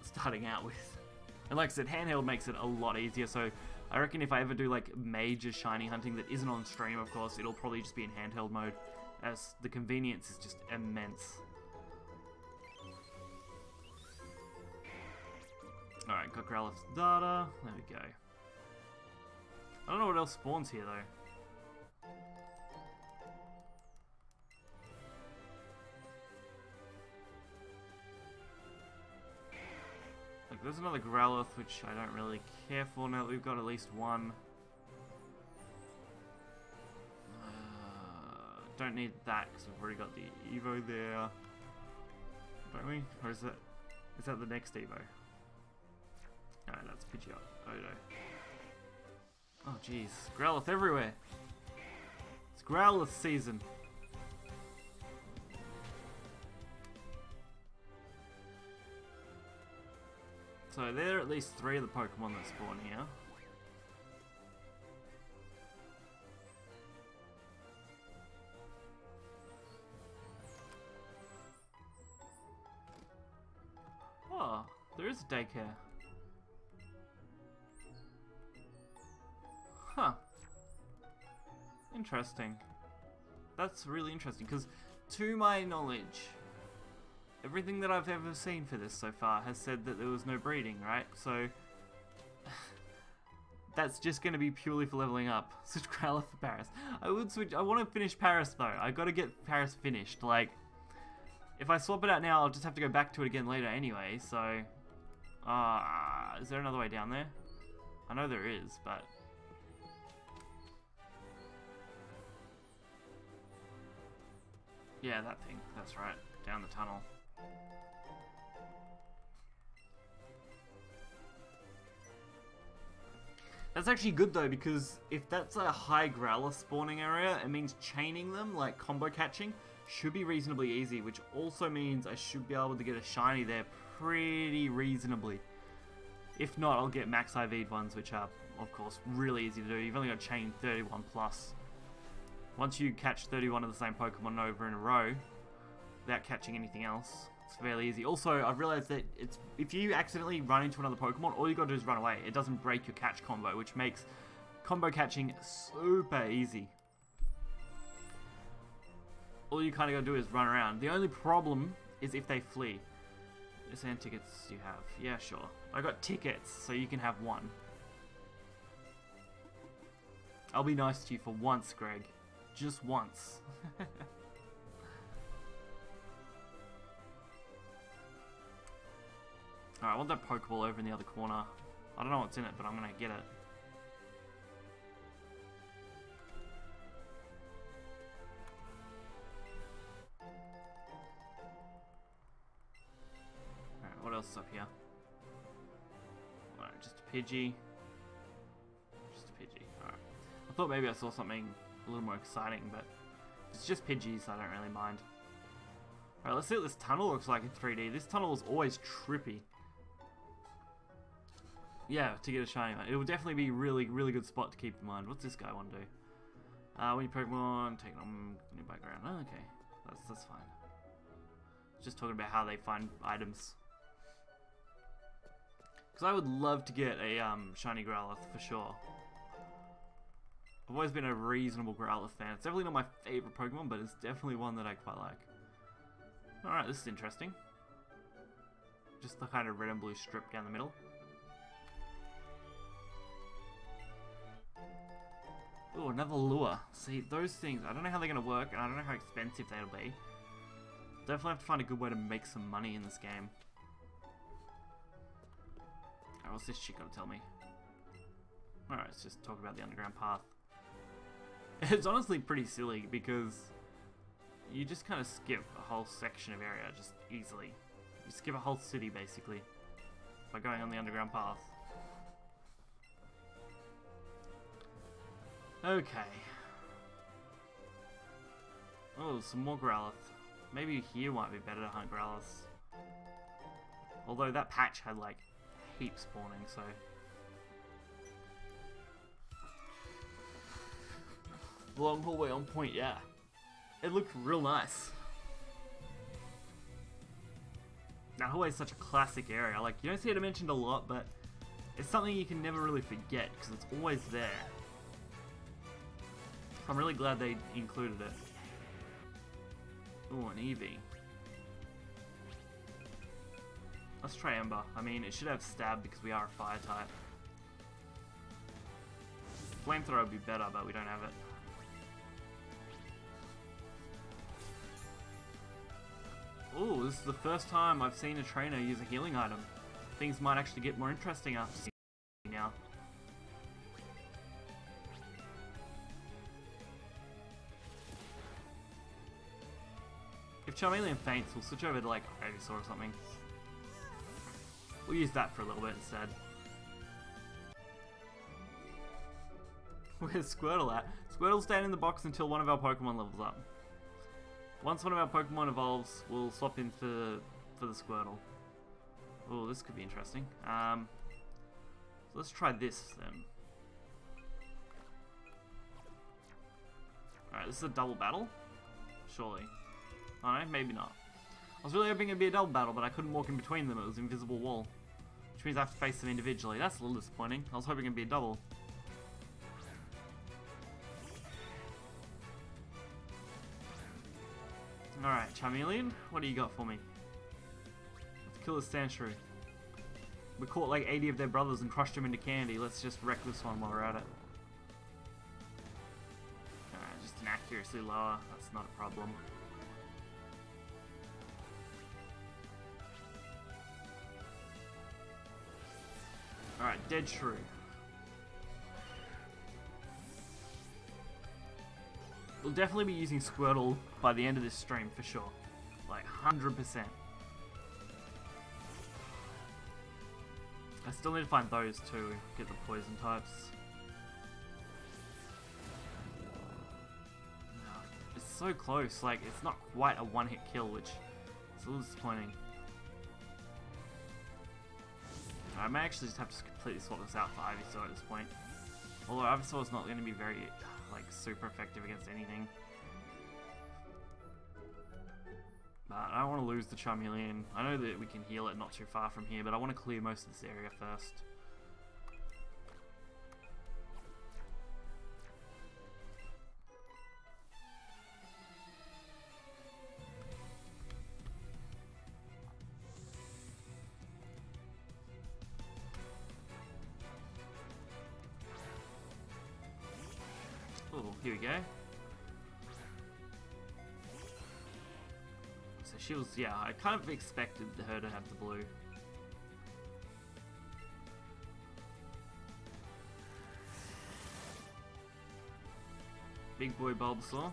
starting out with. And like I said, handheld makes it a lot easier, so I reckon if I ever do like major shiny hunting that isn't on stream, of course, it'll probably just be in handheld mode, as the convenience is just immense. Alright, got Growlithe's data. There we go. I don't know what else spawns here though. Like, there's another Growlithe, which I don't really care for now that we've got at least one. Don't need that because we've already got the Evo there. don't we? Or is that the next Evo? No, that's Pidgeot. Odo. Oh jeez, Growlithe everywhere. It's Growlithe season. So there are at least 3 of the Pokemon that spawn here. Oh, there is a daycare. Huh. Interesting. That's really interesting, because to my knowledge, everything that I've ever seen for this so far has said that there was no breeding, right? So, that's just going to be purely for leveling up. Switch Growlithe for Paris. I would switch, I want to finish Paris though. I gotta get Paris finished. Like, if I swap it out now, I'll just have to go back to it again later anyway, so... is there another way down there? I know there is, but... Yeah, that thing. That's right. Down the tunnel. That's actually good though, because if that's a high Growlithe spawning area, it means chaining them, like combo catching, should be reasonably easy, which also means I should be able to get a shiny there pretty reasonably. If not, I'll get max IV'd ones, which are, of course, really easy to do. You've only got to chain 31 plus. Once you catch 31 of the same Pokemon over in a row, without catching anything else, it's fairly easy. Also, I've realized that if you accidentally run into another Pokemon, all you gotta do is run away. It doesn't break your catch combo, which makes combo catching super easy. All you kind of gotta do is run around. The only problem is if they flee. How many tickets do you have? Yeah, sure. I got tickets, so you can have one. I'll be nice to you for once, Greg. Just once. Alright, I want that Pokeball over in the other corner. I don't know what's in it, but I'm gonna get it. Alright, what else is up here? Alright, just a Pidgey. Just a Pidgey, alright. I thought maybe I saw something a little more exciting, but if it's just Pidgeys, I don't really mind. Alright, let's see what this tunnel looks like in 3D. This tunnel is always trippy. Yeah, to get a shiny one. It will definitely be a really, really good spot to keep in mind. What's this guy want to do? When you Pokemon, take on new background. Oh, okay. That's fine. Just talking about how they find items. Because I would love to get a shiny Growlithe for sure. I've always been a reasonable Growlithe fan. It's definitely not my favorite Pokemon, but it's definitely one that I quite like. Alright, this is interesting. Just the kind of red and blue strip down the middle. Oh, another lure. See, those things, I don't know how they're going to work, and I don't know how expensive they'll be. Definitely have to find a good way to make some money in this game. Alright, what's this chick got to tell me? Alright, let's just talk about the underground path. It's honestly pretty silly, because you just kind of skip a whole section of area just easily. You skip a whole city, basically, by going on the underground path. Okay. Oh, some more Growlithe. Maybe here might be better to hunt Growlithe. Although that patch had like heaps spawning, so. Long hallway on point, yeah. It looked real nice. That hallway is such a classic area. Like, you don't see it mentioned a lot, but it's something you can never really forget because it's always there. I'm really glad they included it. Ooh, an Eevee. Let's try Ember. I mean, it should have Stab because we are a fire type. Flamethrower would be better, but we don't have it. Ooh, this is the first time I've seen a trainer use a healing item. Things might actually get more interesting after seeing now. If if Charmeleon faints, we'll switch over to like Ivysaur or something. We'll use that for a little bit instead. Where's Squirtle at? Squirtle's staying in the box until one of our Pokemon levels up. Once one of our Pokemon evolves, we'll swap in for the Squirtle. Oh, this could be interesting. So let's try this then. Alright, this is a double battle? Surely. Oh no, maybe not. I was really hoping it'd be a double battle, but I couldn't walk in between them. It was an invisible wall. Which means I have to face them individually. That's a little disappointing. I was hoping it'd be a double. Alright, Charmeleon, what do you got for me? Let's kill this Sandshrew. We caught like 80 of their brothers and crushed them into candy. Let's just wreck this one while we're at it. Alright, just an accuracy lower. That's not a problem. Alright, Dead Shrew. We'll definitely be using Squirtle by the end of this stream for sure. Like 100%. I still need to find those to get the poison types. It's so close, like it's not quite a one-hit kill, which is a little disappointing. I may actually just have to completely swap this out for Ivysaur at this point. Although Ivysaur is not going to be very like super effective against anything. But I don't want to lose the Charmeleon. I know that we can heal it not too far from here, but I want to clear most of this area first. Oh, here we go. So she was, yeah, I kind of expected her to have the blue. Big boy Bulbasaur.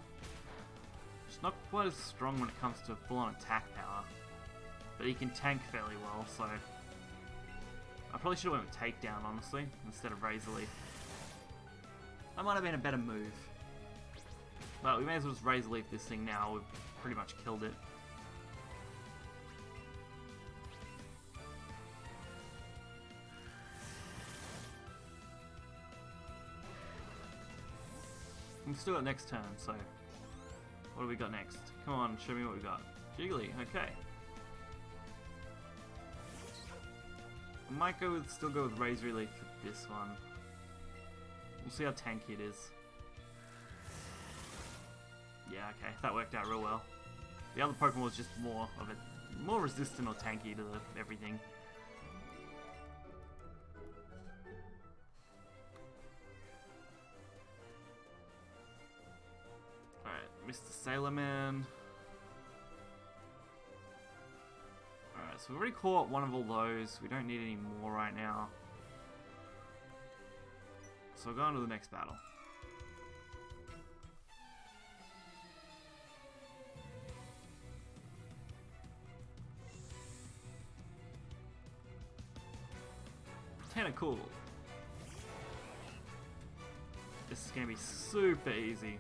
It's not quite as strong when it comes to full-on attack power, but he can tank fairly well, so I probably should have went with Takedown, honestly, instead of Razor Leaf. That might have been a better move. Well, we may as well just Razor Leaf this thing now. We've pretty much killed it. We can still got next turn, so what do we got next? Come on, show me what we got. Jiggly, okay. I might still go with Razor Leaf for this one. We'll see how tanky it is. Yeah, okay, that worked out real well. The other Pokemon was just more resistant or tanky to everything. Alright, Mr. Sailor Man. Alright, so we've already caught one of all those. We don't need any more right now. So we'll go on to the next battle. Kinda cool. This is gonna be super easy.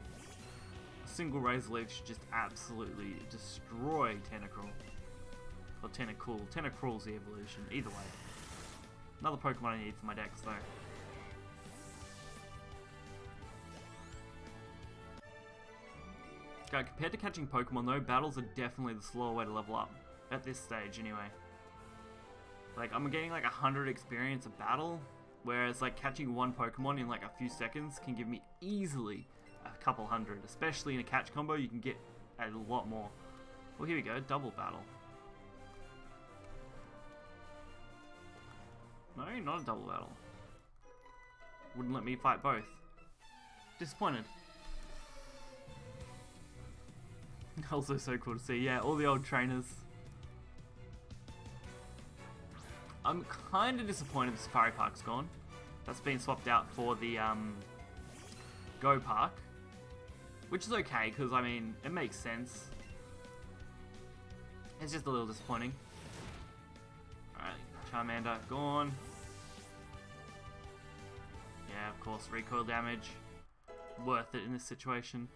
A single Razor Leaf should just absolutely destroy Tentacruel. Or Tentacool. Tentacruel's the evolution. Either way. Another Pokemon I need for my decks though. Compared to catching Pokemon though, battles are definitely the slower way to level up. At this stage anyway. Like, I'm getting like 100 experience a battle, whereas like catching one Pokemon in like a few seconds can give me easily a couple hundred. Especially in a catch combo, you can get a lot more. Well, here we go, double battle. No, not a double battle. Wouldn't let me fight both. Disappointed. Also so cool to see, yeah, all the old trainers. I'm kind of disappointed the Safari Park's gone. That's been swapped out for the Go Park. Which is okay, because I mean, it makes sense. It's just a little disappointing. Alright, Charmander gone. Yeah, of course, recoil damage. Worth it in this situation.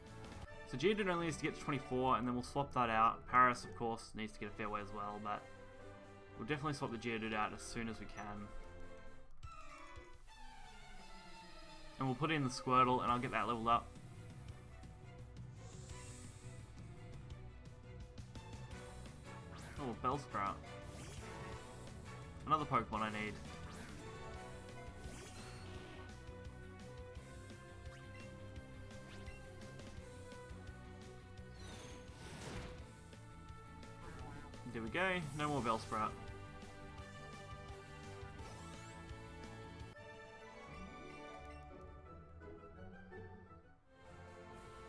So Geodude only needs to get to 24, and then we'll swap that out. Paris, of course, needs to get a fair way as well, but we'll definitely swap the Geodude out as soon as we can. And we'll put in the Squirtle, and I'll get that leveled up. Oh, Bellsprout. Another Pokemon I need. There we go, no more Bellsprout.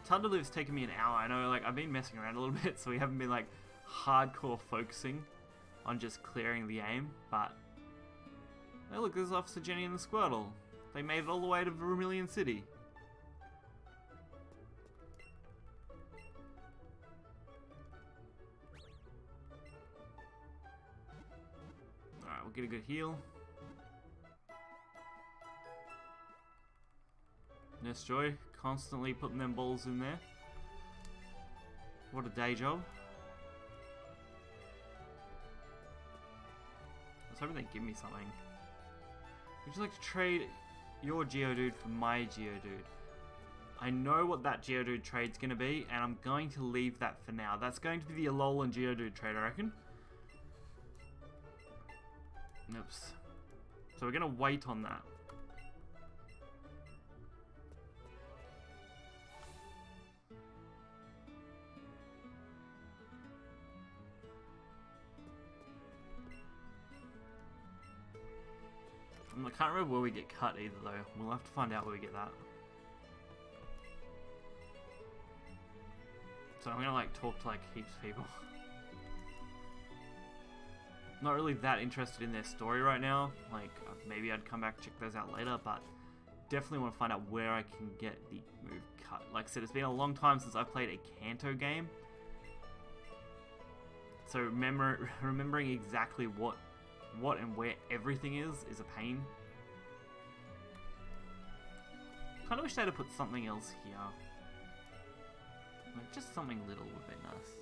Thunder Live's taken me an hour. I know, like, I've been messing around a little bit, so we haven't been, like, hardcore focusing on just clearing the game, but... Oh look, there's Officer Jenny and the Squirtle. They made it all the way to Vermilion City. Alright, we'll get a good heal. Nurse Joy, constantly putting them balls in there. What a day job. I was hoping they'd give me something. Would you like to trade your Geodude for my Geodude? I know what that Geodude trade's going to be, and I'm going to leave that for now. That's going to be the Alolan Geodude trade, I reckon. Oops. So we're going to wait on that. I can't remember where we get cut either though. We'll have to find out where we get that. So I'm gonna like talk to like heaps of people. Not really that interested in their story right now. Like maybe I'd come back and check those out later, but definitely want to find out where I can get the move cut. Like I said, it's been a long time since I played a Kanto game. So remembering exactly what and where everything is a pain. Kinda wish they'd have put something else here. Like just something little would be nice.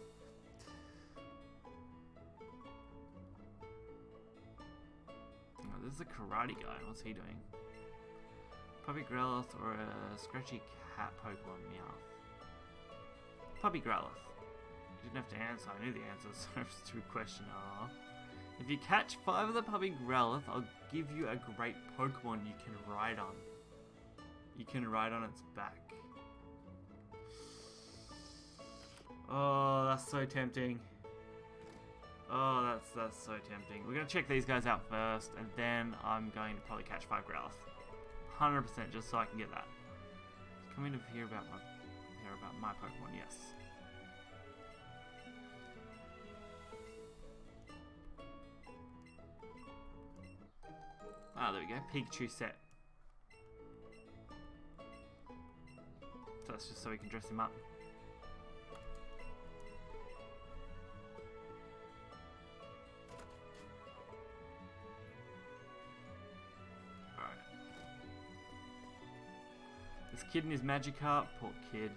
Oh, this is a karate guy. What's he doing? Puppy Growlithe or a scratchy cat Pokemon? Meowth. Puppy Growlithe. You didn't have to answer. I knew the answer, so it's a stupid question. Aww. If you catch 5 of the Puppy Growlithe, I'll give you a great Pokemon you can ride on. You can ride on its back. Oh, that's so tempting. Oh, that's so tempting. We're gonna check these guys out first, and then I'm going to probably catch 5 Growlithe. 100%, just so I can get that. Coming to hear about my Pokemon, yes. Ah, there we go. Pikachu set. So that's just so we can dress him up. Alright. This kid in his Magikarp. Poor kid.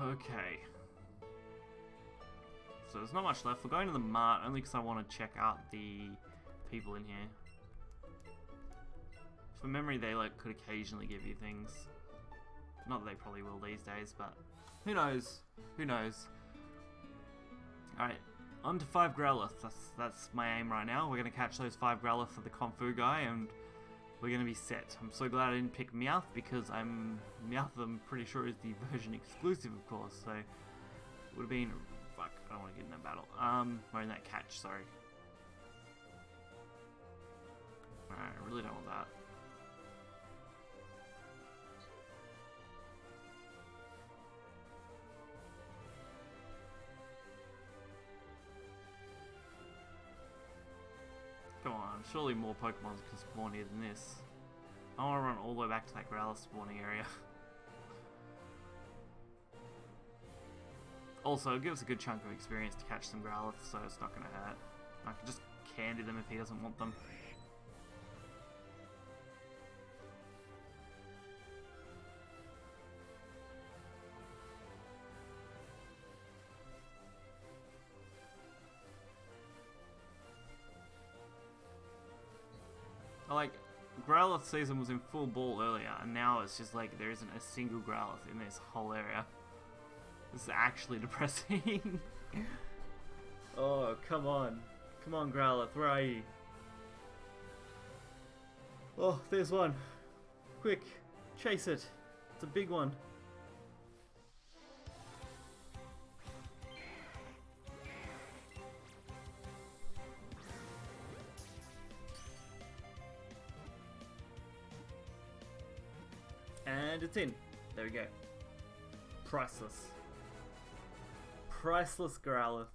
Okay. So there's not much left. We're going to the mart only because I want to check out the people in here. From memory, they like could occasionally give you things. Not that they probably will these days, but who knows? Who knows? Alright, on to 5 Growlithe. That's my aim right now. We're going to catch those 5 Growlithe for the Konfu guy, and we're going to be set. I'm so glad I didn't pick Meowth, because Meowth I'm pretty sure is the version exclusive, of course, so it would have been... Fuck, I don't want to get in that battle. Or in that catch, sorry. Alright, I really don't want that. Come on, surely more Pokemon can spawn here than this. I want to run all the way back to that Growlithe spawning area. Also, it gives a good chunk of experience to catch some Growliths, so it's not going to hurt. I can just candy them if he doesn't want them. Like, Growlithe season was in full ball earlier, and now it's just like there isn't a single Growlithe in this whole area. This is actually depressing. Oh, come on. Come on, Growlithe, where are you? Oh, there's one. Quick, chase it. It's a big one. And it's in. There we go. Priceless. Priceless Growlithe.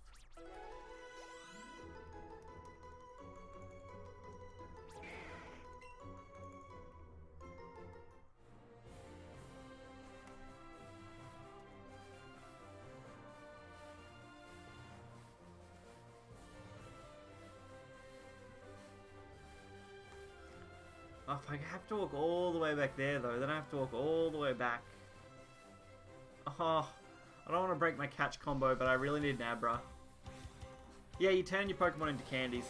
Oh, if I have to walk all the way back there though, then I have to walk all the way back. Oh, I don't want to break my catch combo, but I really need an Abra. Yeah, you turn your Pokemon into candies.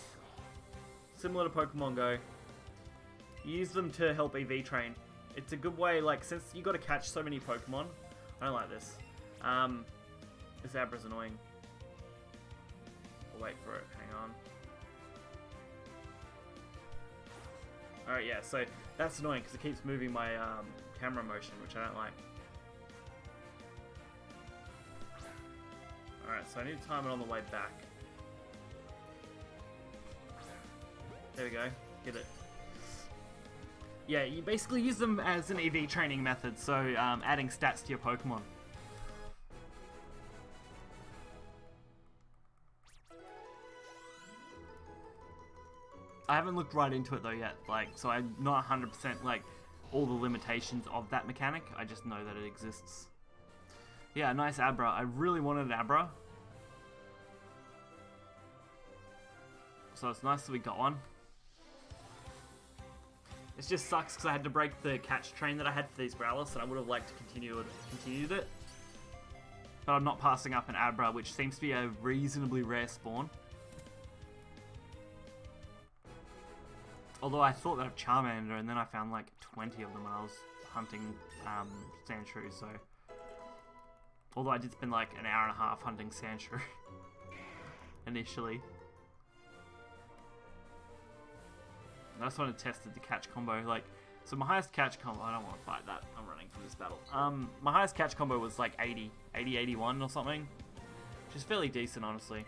Similar to Pokemon Go. You use them to help EV train. It's a good way, like, since you got to catch so many Pokemon. I don't like this. This Abra's annoying. I'll wait for it, hang on. Alright, yeah, so that's annoying because it keeps moving my camera motion, which I don't like. Alright, so I need to time it on the way back. There we go, get it. Yeah, you basically use them as an EV training method, so adding stats to your Pokemon. I haven't looked right into it though yet, like, so I'm not 100% like all the limitations of that mechanic. I just know that it exists. Yeah, nice Abra. I really wanted an Abra, so it's nice that we got one. It just sucks because I had to break the catch train that I had for these Growliths, and I would have liked to continued it. But I'm not passing up an Abra, which seems to be a reasonably rare spawn. Although I thought that of Charmander, and then I found like 20 of them when I was hunting Sandshrew, so... Although I did spend like an hour and a half hunting Sandshrew initially. I just wanted to test the catch combo, like... So my highest catch combo... I don't want to fight that, I'm running from this battle. My highest catch combo was like 81 or something. Which is fairly decent, honestly.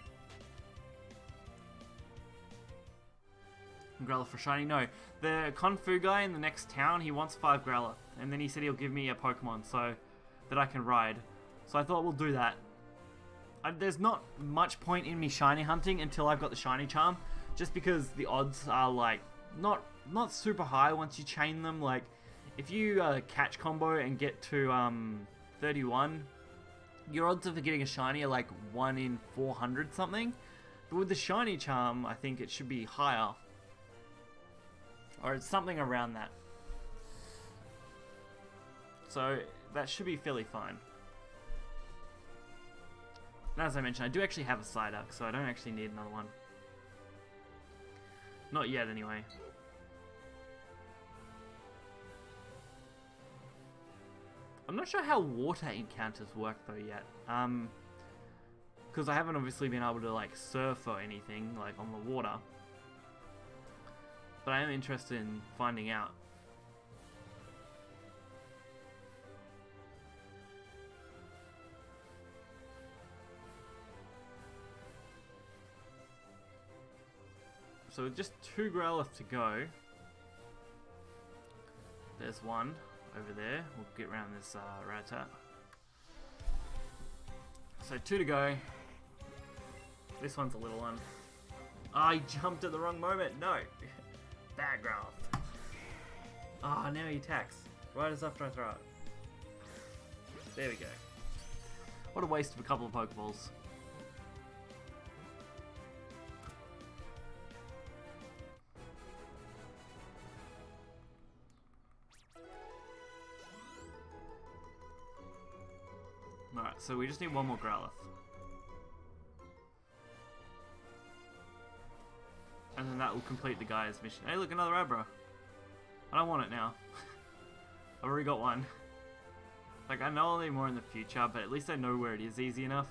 Growlithe for shiny? No. The Kung Fu guy in the next town, he wants 5 Growlithe. And then he said he'll give me a Pokemon so that I can ride. So I thought we'll do that. There's not much point in me shiny hunting until I've got the shiny charm. Just because the odds are like, not super high once you chain them. Like, if you catch combo and get to 31, your odds of getting a shiny are like 1 in 400 something. But with the shiny charm, I think it should be higher. Or it's something around that. So that should be fairly fine. And as I mentioned, I do actually have a Psyduck, so I don't actually need another one. Not yet, anyway. I'm not sure how water encounters work though yet. Because I haven't obviously been able to like surf or anything like on the water. But I am interested in finding out. So with just 2 Growlithe to go. There's one over there. We'll get around this Rattata. So 2 to go. This one's a little one. I jumped at the wrong moment. No. Bad Growlithe. Ah, now he attacks. Right as after I throw it. There we go. What a waste of a couple of Pokeballs. Alright, so we just need one more Growlithe. And then that will complete the guy's mission. Hey, look, another Abra. I don't want it now. I've already got one. Like, I know I'll need more in the future, but at least I know where it is easy enough.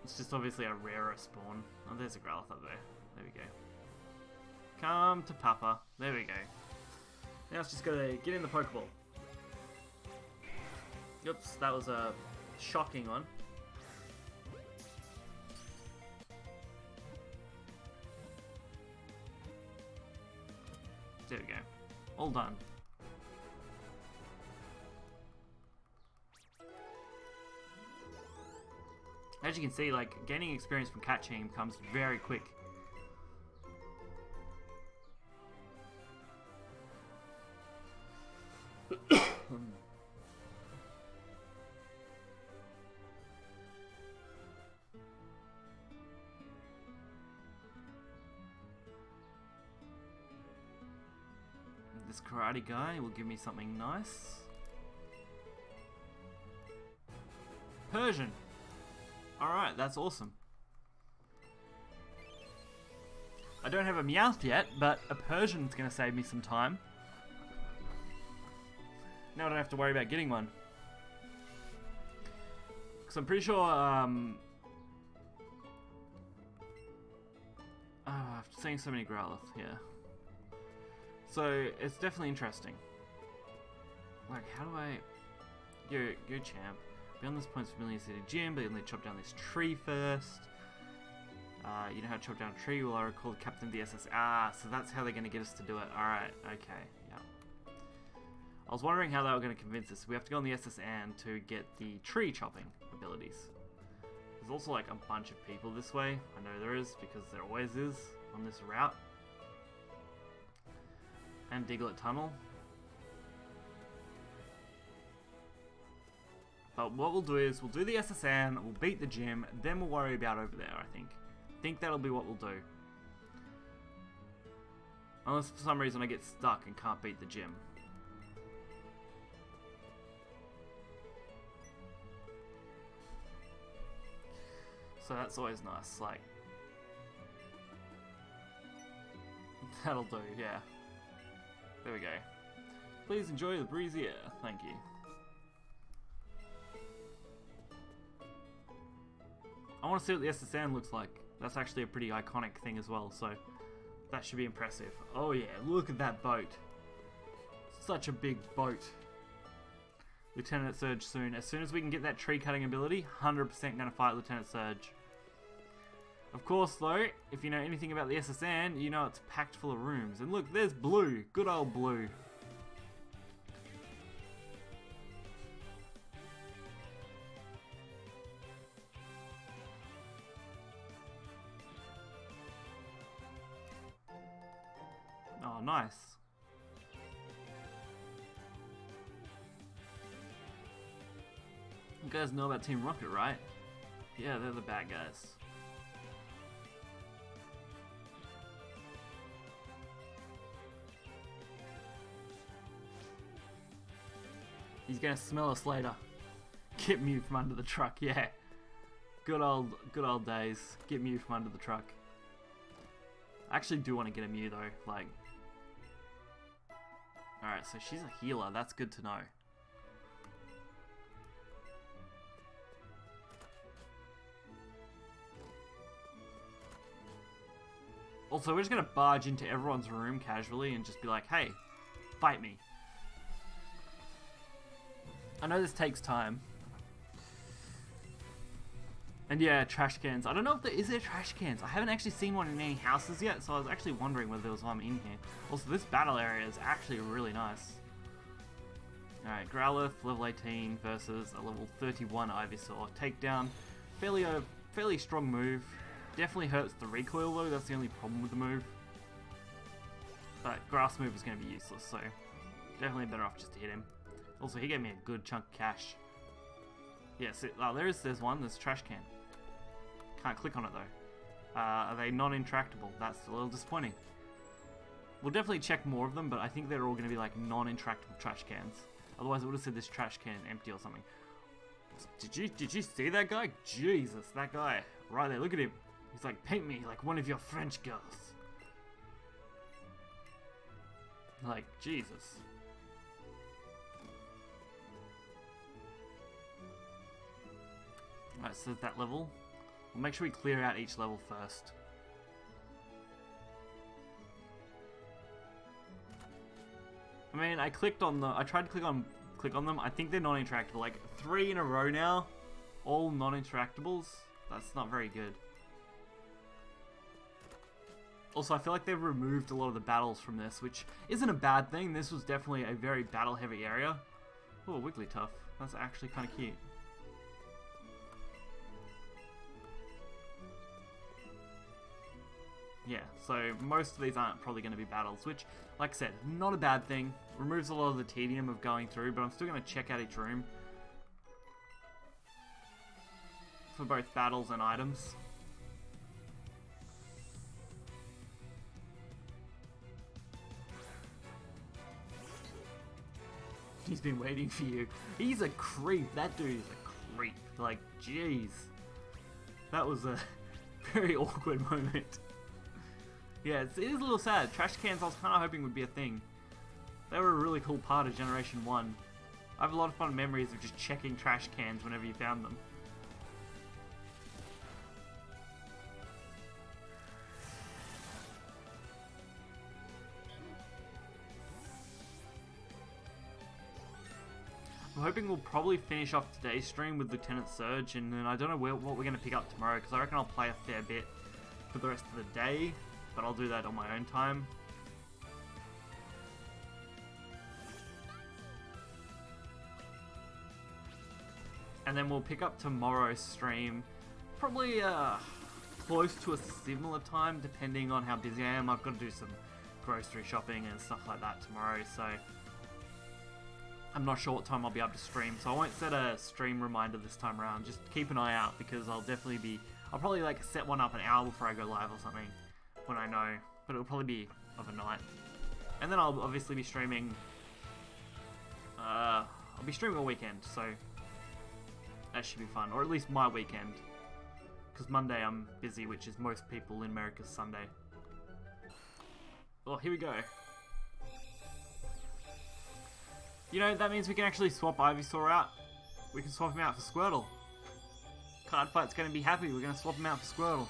It's just obviously a rarer spawn. Oh, there's a Growlithe up there. There we go. Come to Papa. There we go. Now it's just gotta get in the Pokeball. Oops, that was a shocking one. There we go. All done. As you can see, like, gaining experience from catching comes very quick. This karate guy will give me something nice. Persian. Alright, that's awesome. I don't have a Meowth yet, but a Persian's going to save me some time. Now I don't have to worry about getting one. Because I'm pretty sure, I'm seeing so many Growlithe here. So, it's definitely interesting. Like, how do I... Go champ. Beyond this point's familiar city gym, but you'll need to chop down this tree first. You know how to chop down a tree? Well, I recall the captain of the SS. Ah, so that's how they're going to get us to do it. Alright, okay, yeah. I was wondering how they were going to convince us. We have to go on the SS Anne to get the tree chopping abilities. There's also like a bunch of people this way. I know there is, because there always is on this route. And Diglett Tunnel. But what we'll do is, we'll do the SS Anne, we'll beat the gym, then we'll worry about over there, I think. I think that'll be what we'll do. Unless for some reason I get stuck and can't beat the gym. So that's always nice, like... That'll do, yeah. There we go. Please enjoy the breezy air. Thank you. I want to see what the SS Anne looks like. That's actually a pretty iconic thing as well, so that should be impressive. Oh yeah, look at that boat. Such a big boat. Lieutenant Surge soon. As soon as we can get that tree cutting ability, 100% going to fight Lieutenant Surge. Of course though, if you know anything about the SS Anne, you know it's packed full of rooms. And look, there's Blue. Good old Blue. Oh, nice. You guys know about Team Rocket, right? Yeah, they're the bad guys. He's gonna smell us later. Get Mew from under the truck, yeah. Good old days. Get Mew from under the truck. I actually do want to get a Mew though, like... Alright, so she's a healer, that's good to know. Also, we're just gonna barge into everyone's room casually and just be like, hey, fight me. I know this takes time. And yeah, trash cans. I don't know if is there trash cans. I haven't actually seen one in any houses yet, so I was actually wondering whether there was one in here. Also, this battle area is actually really nice. Alright, Growlithe, level 18 versus a level 31 Ivysaur. Takedown, fairly strong move. Definitely hurts the recoil though, that's the only problem with the move. But Grass move is going to be useless, so definitely better off just to hit him. Also, he gave me a good chunk of cash. Yes, there's one. There's a trash can. Can't click on it though. Are they non-interactable? That's a little disappointing. We'll definitely check more of them, but I think they're all going to be like non-interactable trash cans. Otherwise, it would have said this trash can empty or something. Did you see that guy? Jesus, that guy right there. Look at him. He's like, paint me like one of your French girls. Like, Jesus. Alright, so that level. We'll make sure we clear out each level first. I mean, I tried to click on them. I think they're non-interactable. Like 3 in a row now, all non-interactables. That's not very good. Also, I feel like they've removed a lot of the battles from this, which isn't a bad thing. This was definitely a very battle-heavy area. Oh, Wigglytuff. That's actually kind of cute. Yeah, so most of these aren't probably going to be battles, which, like I said, not a bad thing. Removes a lot of the tedium of going through, but I'm still going to check out each room for both battles and items. He's been waiting for you. He's a creep. That dude is a creep. Like, jeez. That was a very awkward moment. Yeah, it is a little sad. Trash cans I was kind of hoping would be a thing. They were a really cool part of Generation 1. I have a lot of fun memories of just checking trash cans whenever you found them. I'm hoping we'll probably finish off today's stream with Lieutenant Surge, and then I don't know what we're going to pick up tomorrow, because I reckon I'll play a fair bit for the rest of the day, but I'll do that on my own time. And then we'll pick up tomorrow's stream, probably close to a similar time, depending on how busy I am. I've got to do some grocery shopping and stuff like that tomorrow, so I'm not sure what time I'll be able to stream, so I won't set a stream reminder this time around. Just keep an eye out, because I'll probably like set one up an hour before I go live or something, when I know, but it'll probably be overnight. And then I'll obviously be streaming, I'll be streaming all weekend, so that should be fun, or at least my weekend, because Monday I'm busy, which is most people in America's Sunday. Oh, here we go. You know, that means we can actually swap Ivysaur out. We can swap him out for Squirtle. Cardfight's going to be happy. We're going to swap him out for Squirtle.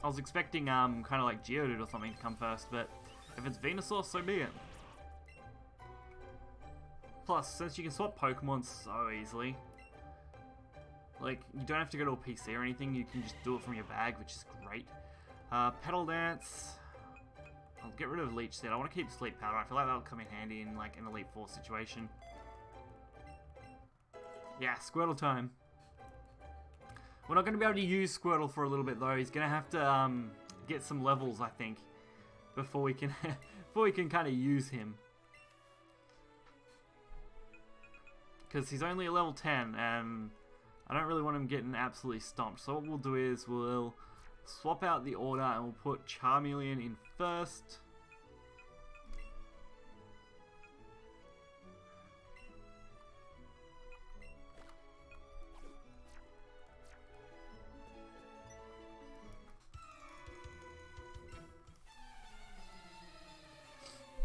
I was expecting kind of like Geodude or something to come first, but if it's Venusaur, so be it. Plus, since you can swap Pokemon so easily, like, you don't have to go to a PC or anything, you can just do it from your bag, which is great. Petal Dance. I'll get rid of Leech Seed. I want to keep Sleep Powder. I feel like that'll come in handy in like an Elite Four situation. Yeah, Squirtle time. We're not going to be able to use Squirtle for a little bit though. He's going to have to get some levels, I think, before we can kind of use him. Because he's only a level 10, and I don't really want him getting absolutely stomped. So what we'll do is we'll swap out the order and we'll put Charmeleon in first.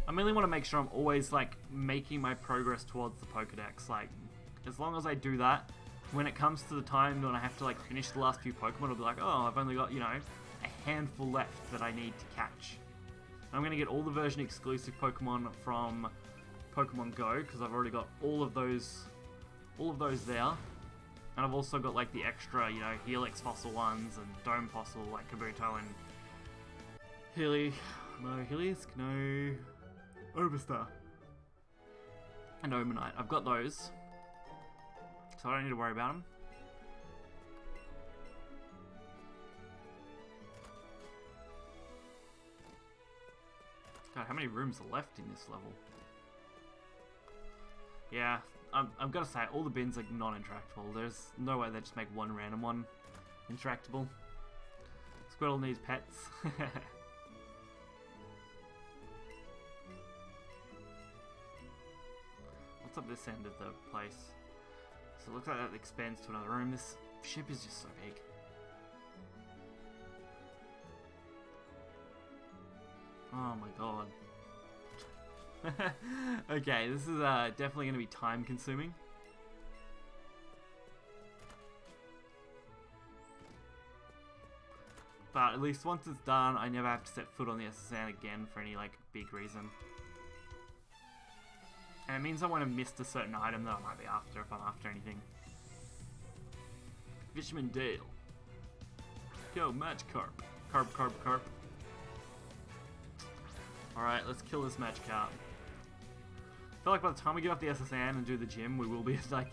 I really want to make sure I'm always like making my progress towards the Pokedex. Like, as long as I do that, when it comes to the time when I have to like finish the last few Pokemon, I'll be like, oh, I've only got, you know, a handful left that I need to catch. And I'm going to get all the version exclusive Pokemon from Pokemon Go, because I've already got all of those there. And I've also got like the extra, you know, Helix fossil ones and Dome fossil like Kabuto and Heliolisk, no, Overstar and Omanite. I've got those, so I don't need to worry about them. God, how many rooms are left in this level? Yeah, I'm gonna say all the bins are non-interactable. There's no way they just make one random one interactable. Squirtle needs pets. What's up this end of the place? So it looks like that expands to another room. This ship is just so big. Oh my god. Okay, this is definitely going to be time consuming. But at least once it's done, I never have to set foot on the SSN again for any like big reason. And it means I won't have missed a certain item that I might be after if I'm after anything. Fisherman Dale. Go, match carp. Carp, carp, carp. Alright, let's kill this match carp. I feel like by the time we get off the SSN and do the gym, we will be at like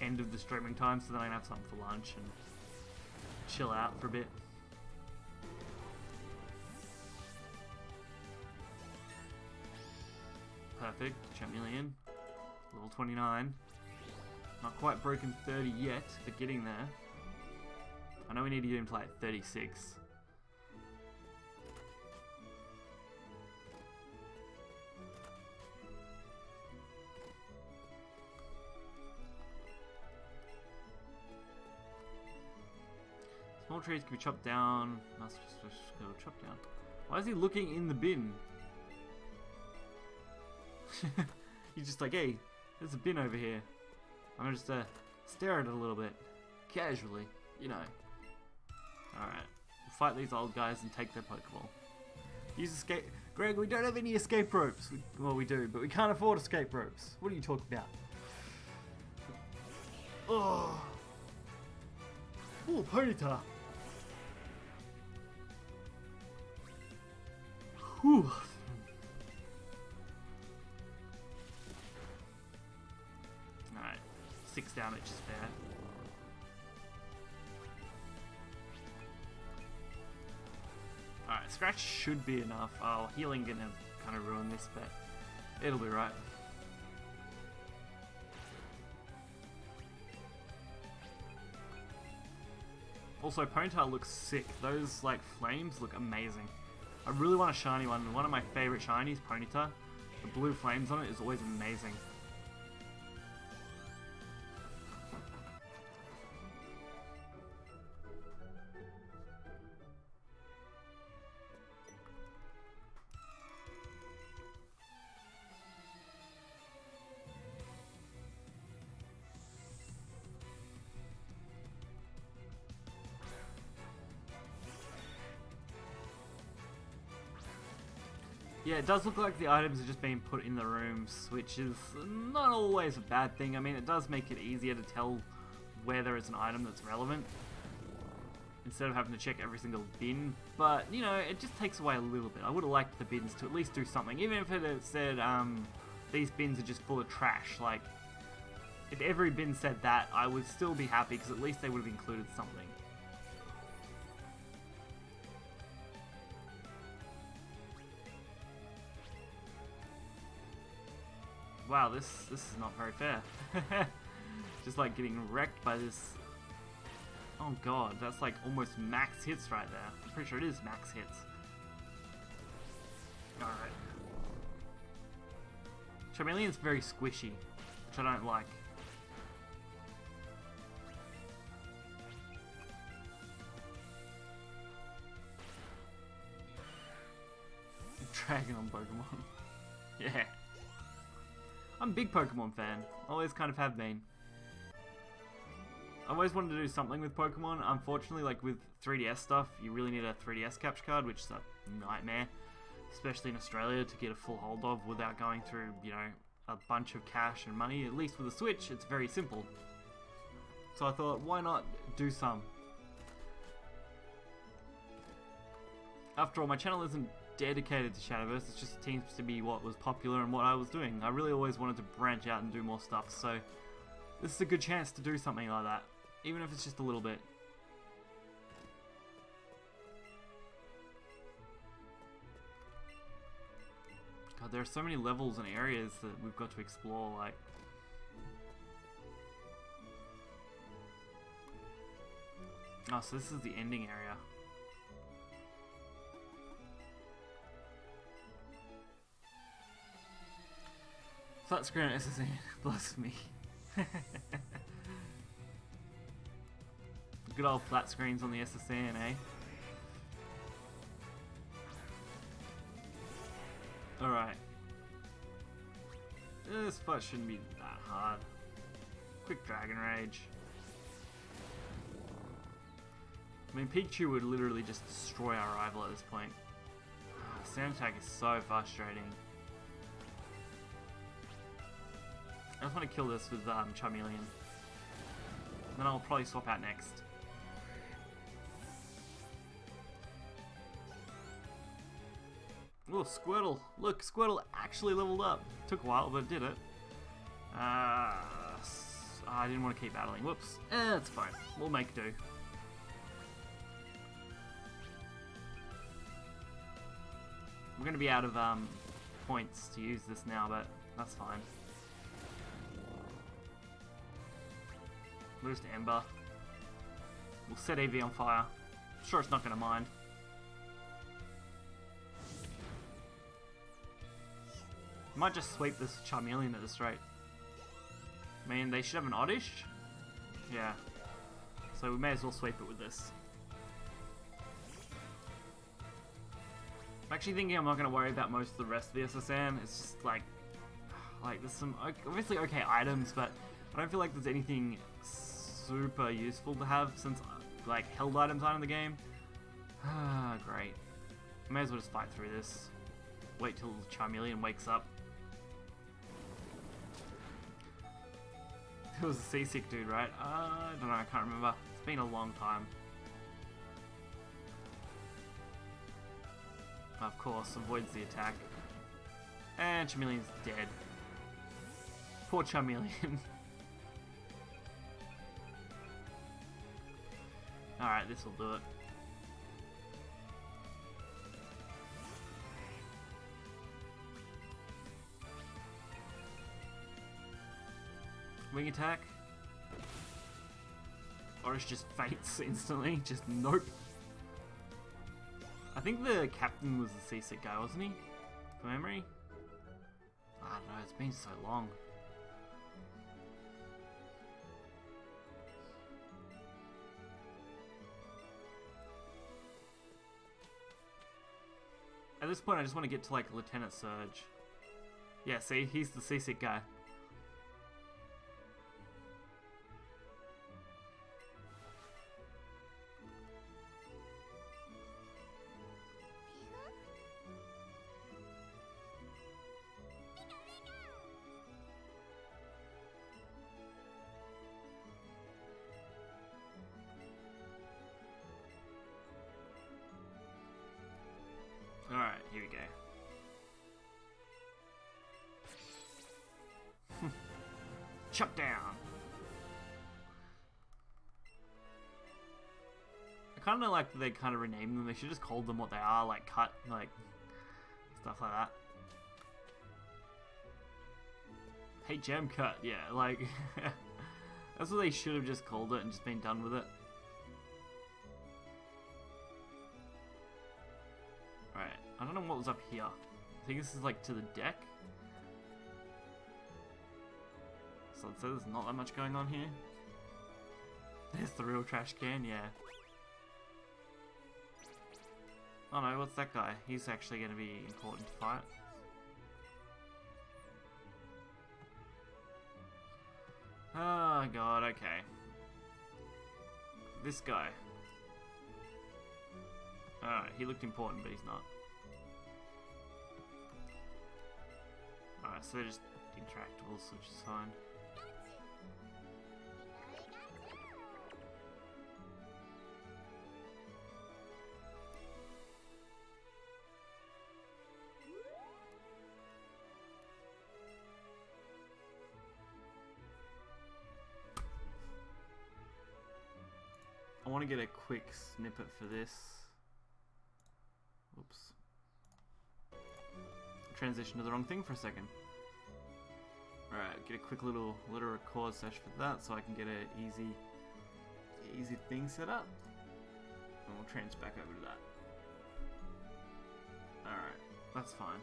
end of the streaming time, so then I can have something for lunch and chill out for a bit. Perfect, Chameleon, level 29. Not quite broken 30 yet, but getting there. I know we need to get him to like 36. Small trees can be chopped down. Let's just go chop down. Why is he looking in the bin? He's just like, hey, there's a bin over here. I'm gonna just stare at it a little bit. Casually, you know. Alright. We'll fight these old guys and take their Pokeball. Use escape. Greg, we don't have any escape ropes. Well, we do, but we can't afford escape ropes. What are you talking about? Oh. Oh, Ponyta. Whew. Alright, 6 damage is fair. Alright, Scratch should be enough. Oh, healing gonna kind of ruin this, but it'll be right. Also, Ponyta looks sick. Those like flames look amazing. I really want a shiny one. One of my favorite shinies, Ponyta. The blue flames on it is always amazing. Yeah, it does look like the items are just being put in the rooms, which is not always a bad thing. I mean, it does make it easier to tell where there is an item that's relevant, instead of having to check every single bin. But, you know, it just takes away a little bit. I would have liked the bins to at least do something. Even if it had said, these bins are just full of trash. Like, if every bin said that, I would still be happy, because at least they would have included something. Wow, this is not very fair. Just like getting wrecked by this. Oh god, that's like almost max hits right there. I'm pretty sure it is max hits. Alright. Charmeleon's very squishy, which I don't like. Dragon on Pokemon. Yeah. I'm a big Pokemon fan. Always kind of have been. I always wanted to do something with Pokemon. Unfortunately, like with 3DS stuff, you really need a 3DS capture card, which is a nightmare. Especially in Australia, to get a full hold of without going through, you know, a bunch of cash and money. At least with a Switch, it's very simple. So I thought, why not do some? After all, my channel isn't dedicated to Shadowverse, it just seems to be what was popular and what I was doing. I really always wanted to branch out and do more stuff, so this is a good chance to do something like that, even if it's just a little bit. God, there are so many levels and areas that we've got to explore, like... Oh, so this is the ending area. Flat screen on SSN, bless me. Good old flat screens on the SSN, eh? Alright. This fight shouldn't be that hard. Quick Dragon Rage. I mean, Pikachu would literally just destroy our rival at this point. Sand attack is so frustrating. I just want to kill this with Charmeleon. Then I'll probably swap out next. Oh, Squirtle! Look, Squirtle actually leveled up. Took a while, but it did it. I didn't want to keep battling. Whoops. It's fine. We'll make do. We're going to be out of points to use this now, but that's fine. Lose to Ember. We'll set AV on fire. I'm sure it's not going to mind. Might just sweep this Charmeleon at this rate. I mean, they should have an Oddish. Yeah. So we may as well sweep it with this. I'm actually thinking I'm not going to worry about most of the rest of the SSN. It's just like there's some obviously okay items, but I don't feel like there's anything super useful to have since like held items aren't in the game. Great. I may as well just fight through this. Wait till Charmeleon wakes up. It was a seasick dude, right? I don't know, I can't remember. It's been a long time. Of course, avoids the attack. And Charmeleon's dead. Poor Charmeleon. Alright, this will do it. Wing attack. Orish just faints instantly. Just nope. I think the captain was the seasick guy, wasn't he? From memory? I don't know, it's been so long. At this point, I just want to get to like Lieutenant Surge. Yeah, see, he's the seasick guy. Alright, here we go. Chop down! I kind of like that they kind of renamed them. They should just call them what they are, like cut, like stuff like that. Hey, Gem Cut, yeah, like that's what they should have just called it and just been done with it. Alright, I don't know what was up here. I think this is like to the deck. So it says there's not that much going on here. There's the real trash can, yeah. Oh no, what's that guy? He's actually going to be important to fight. Oh god, okay. This guy. Alright, he looked important, but he's not. Alright, so they're just interactables, which is fine. I want to get a quick snippet for this. Oops. transition to the wrong thing for a second. Alright, get a quick little record session for that so I can get an easy thing set up. And we'll trans back over to that. Alright, that's fine.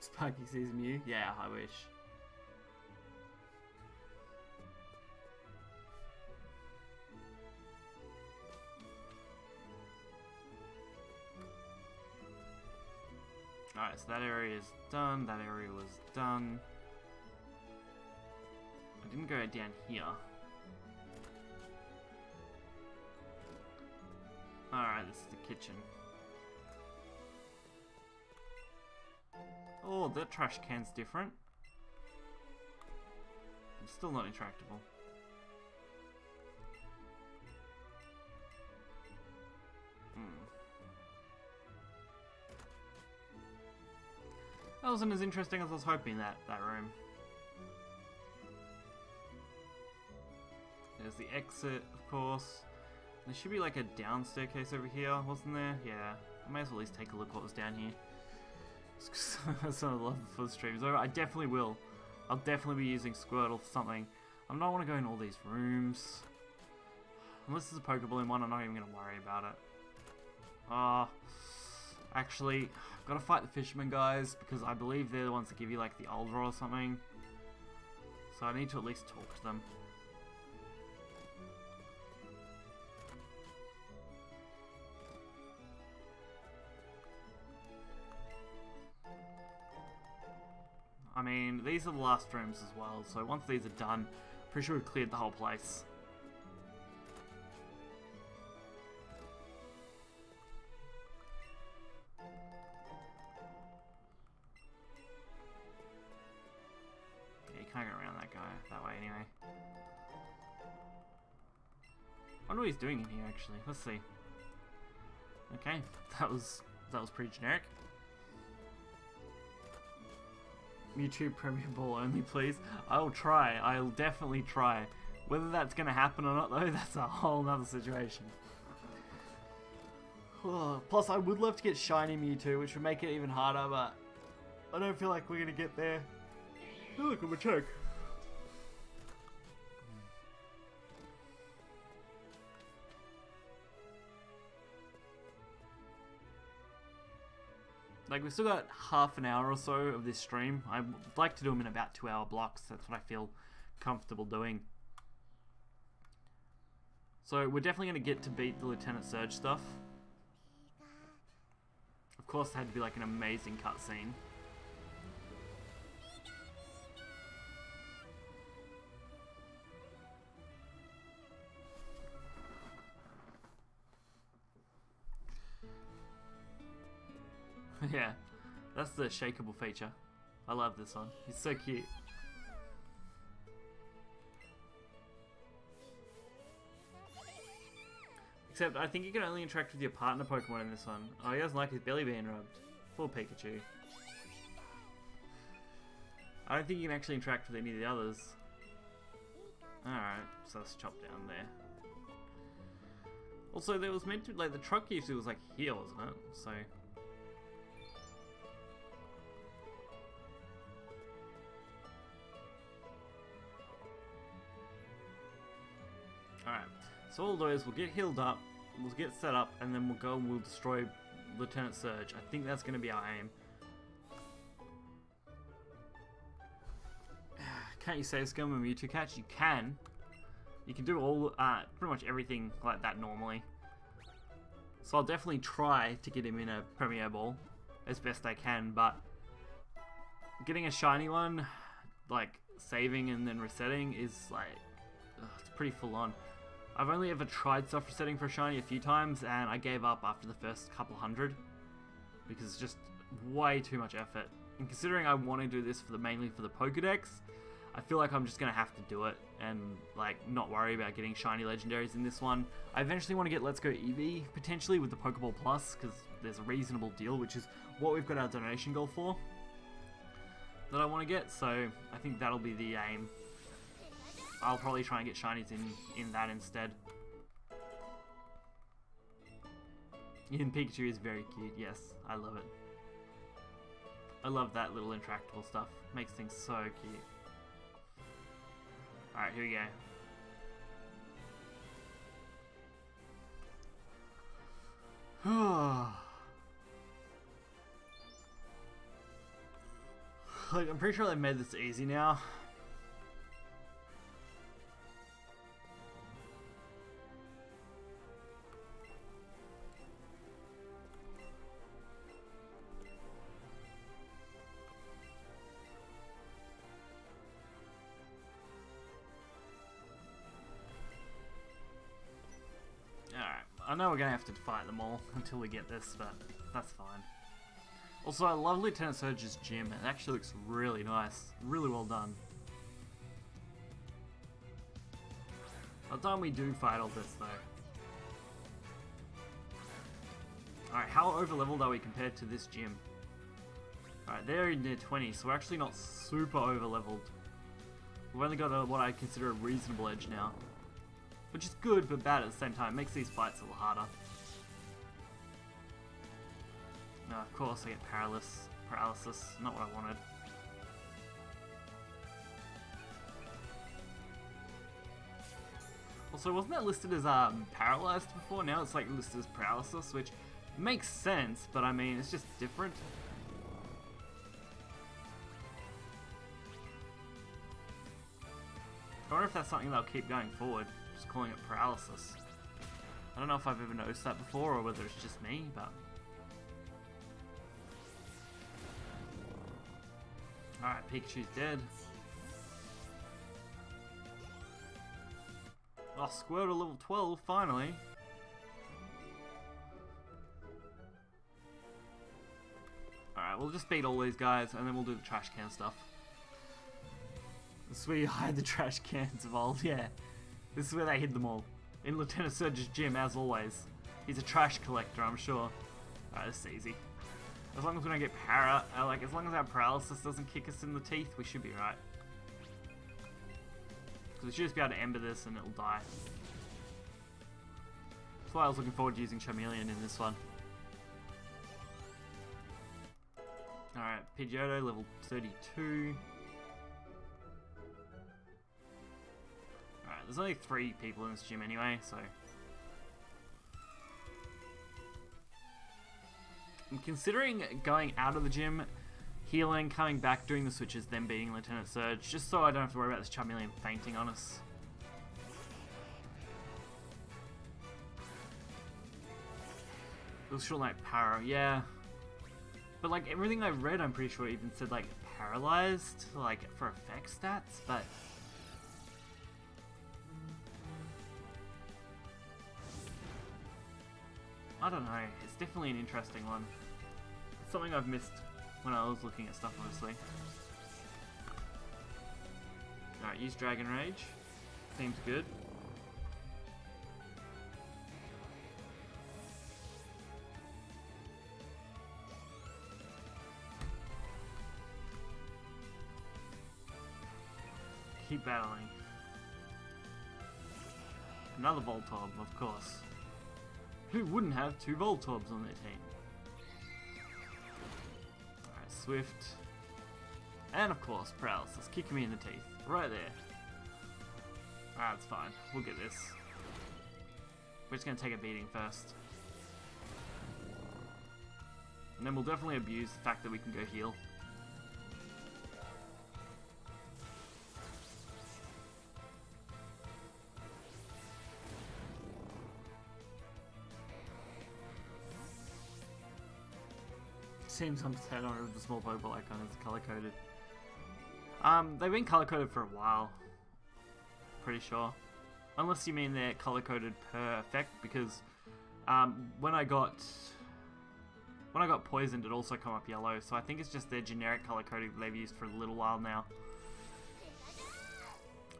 Sparky sees Mew? Yeah, I wish. Alright, so that area is done, that area was done. I didn't go down here. Alright, this is the kitchen. Oh, that trash can's different. It's still not intractable. That wasn't as interesting as I was hoping, that room. There's the exit, of course. There should be like a down staircase over here, wasn't there? Yeah. I may as well at least take a look what was down here. That's what I love before the stream is over. I definitely will. I'll definitely be using Squirtle for something. I don't want to go in all these rooms. Unless there's a Pokeball in one, I'm not even going to worry about it. Actually, I've got to fight the fishermen guys because I believe they're the ones that give you like the Ultra or something. So I need to at least talk to them. I mean, these are the last rooms as well, so once these are done, pretty sure we've cleared the whole place. Yeah, you can't get around that guy that way anyway. I wonder what he's doing in here actually. Let's see. Okay, that was pretty generic. Mewtwo Premier Ball only, please. I'll try. I'll definitely try. Whether that's going to happen or not, though, that's a whole nother situation. Plus, I would love to get Shiny Mewtwo, which would make it even harder, but I don't feel like we're going to get there. Oh, look, I'm a choke. Like, we've still got half an hour or so of this stream. I'd like to do them in about 2-hour blocks. That's what I feel comfortable doing. So, we're definitely going to get to beat the Lieutenant Surge stuff. Of course, it had to be like an amazing cutscene. Yeah, that's the shakeable feature. I love this one. He's so cute. Except, I think you can only interact with your partner Pokemon in this one. Oh, he doesn't like his belly being rubbed. Poor Pikachu. I don't think you can actually interact with any of the others. Alright, so let's chop down there. Also, there was meant to, like, the truck usually was like here, wasn't it? So... Alright, so all those will get healed up, we'll get set up, and then we'll go and we'll destroy Lieutenant Surge. I think that's going to be our aim. Can't you save scum with Mewtwo catch? You can. You can do all, pretty much everything like that normally. So I'll definitely try to get him in a Premier Ball as best I can, but getting a shiny one, like saving and then resetting is like, it's pretty full on. I've only ever tried self-resetting for a shiny a few times, and I gave up after the first couple hundred because it's just way too much effort. And considering I want to do this mainly for the Pokedex, I feel like I'm just going to have to do it and like not worry about getting shiny legendaries in this one. I eventually want to get Let's Go Eevee potentially with the Pokeball Plus because there's a reasonable deal, which is what we've got our donation goal for that I want to get, so I think that'll be the aim. I'll probably try and get shinies in that instead. And Pikachu is very cute, yes, I love it. I love that little interactable stuff. Makes things so cute. Alright, here we go. Like, I'm pretty sure they've made this easy now. Alright, I know we're gonna have to fight them all until we get this, but that's fine. Also, I love Lieutenant Surge's gym. It actually looks really nice. Really well done. By the time we do fight all this, though. Alright, how overleveled are we compared to this gym? Alright, they're near 20, so we're actually not super overleveled. We've only got what I consider a reasonable edge now. Which is good, but bad at the same time. It makes these fights a little harder. No, of course I get paralysis. Not what I wanted. Also, wasn't that listed as paralyzed before? Now it's like listed as paralysis, which makes sense, but I mean, it's just different. I wonder if that's something they'll keep going forward, just calling it paralysis. I don't know if I've ever noticed that before or whether it's just me, but... Alright, Pikachu's dead. Oh, Squirtle level 12, finally. Alright, we'll just beat all these guys and then we'll do the trash can stuff. This is where you hide the trash cans of old, yeah. This is where they hid them all. In Lieutenant Surge's gym, as always. He's a trash collector, I'm sure. Alright, this is easy. As long as we don't get as long as our paralysis doesn't kick us in the teeth, we should be right. Because we should just be able to ember this and it'll die. That's why I was looking forward to using Charmeleon in this one. Alright, Pidgeotto, level 32. Alright, there's only 3 people in this gym anyway, so... I'm considering going out of the gym, healing, coming back, doing the switches, then beating Lieutenant Surge, just so I don't have to worry about this Charmeleon fainting on us. Little Short Night Para, yeah. But like everything I read, I'm pretty sure even said like paralyzed, like for effect stats, but... I don't know, it's definitely an interesting one. It's something I've missed when I was looking at stuff, honestly. Alright, use Dragon Rage. Seems good. Keep battling. Another Voltorb, of course. Who wouldn't have 2 Voltorbs on their team? Alright, Swift. And of course, Paralysis. Kicking me in the teeth. Right there. Alright, that's fine. We'll get this. We're just going to take a beating first. And then we'll definitely abuse the fact that we can go heal. Seems I'm sad on the small Pokeball icon is color coded. They've been color coded for a while. Pretty sure. Unless you mean they're color coded per effect, because when I got poisoned, it also come up yellow. So I think it's just their generic color coding they've used for a little while now.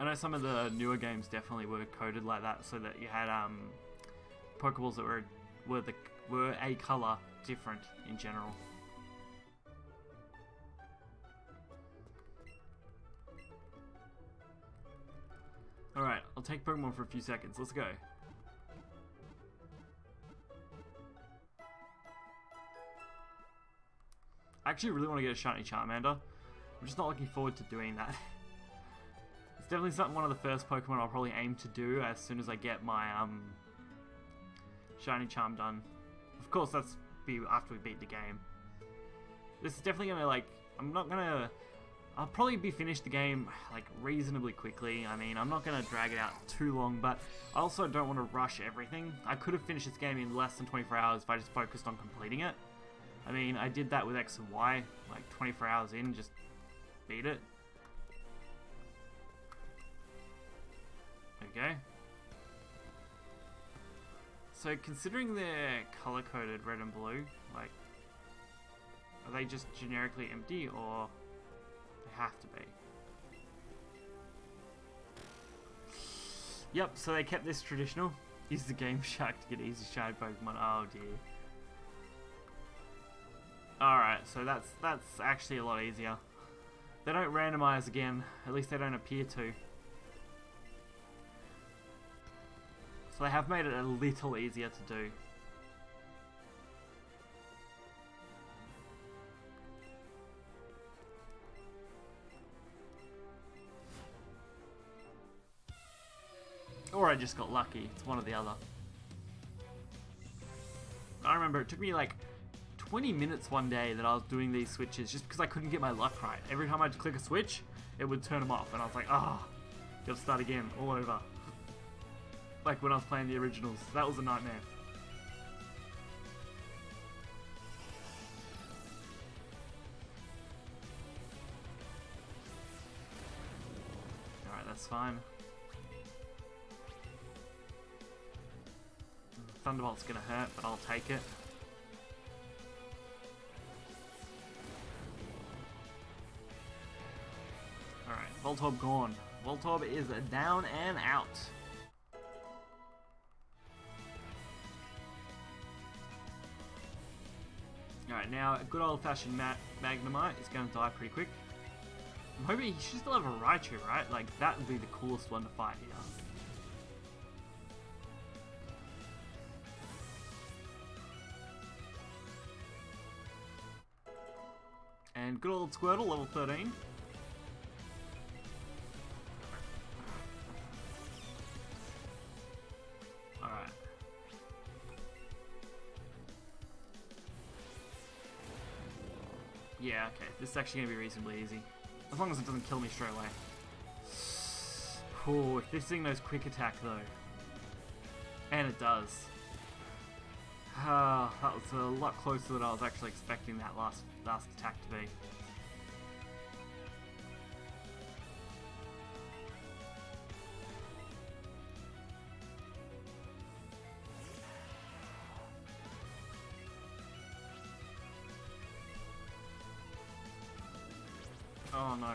I know some of the newer games definitely were coded like that, so that you had Pokeballs that were a color different in general. Alright, I'll take Pokemon for a few seconds. Let's go. I actually really want to get a shiny Charmander. I'm just not looking forward to doing that. It's definitely something, one of the first Pokemon I'll probably aim to do as soon as I get my shiny charm done. Of course, that's after we beat the game. This is definitely gonna, like, I'll probably be finished the game like reasonably quickly. I mean, I'm not gonna drag it out too long, but I also don't want to rush everything. I could have finished this game in less than 24 hours if I just focused on completing it. I mean, I did that with X and Y, like 24 hours in, just beat it. Okay. So considering they're color-coded red and blue, like, are they just generically empty, or they have to be? Yep, so they kept this traditional. Use the Game Shark to get easy shiny Pokemon. Oh dear. Alright, so that's actually a lot easier. They don't randomize again, at least they don't appear to. So they have made it a little easier to do. Or I just got lucky, it's one or the other. I remember it took me like 20 minutes one day that I was doing these switches just because I couldn't get my luck right. Every time I'd click a switch, it would turn them off and I was like, ah, oh, gotta start again, all over. Like when I was playing the originals, that was a nightmare. Alright, that's fine. Thunderbolt's gonna hurt, but I'll take it. Alright, Voltorb gone. Voltorb is down and out. Alright, now a good old-fashioned Magnemite is going to die pretty quick. I'm hoping he should still have a Raichu, right? Like, that would be the coolest one to fight here. And good old Squirtle, level 13. Alright. Yeah, okay. This is actually going to be reasonably easy. As long as it doesn't kill me straight away. Ooh, if this thing knows quick attack though. And it does. That was a lot closer than I was actually expecting that last attack to be. Oh no.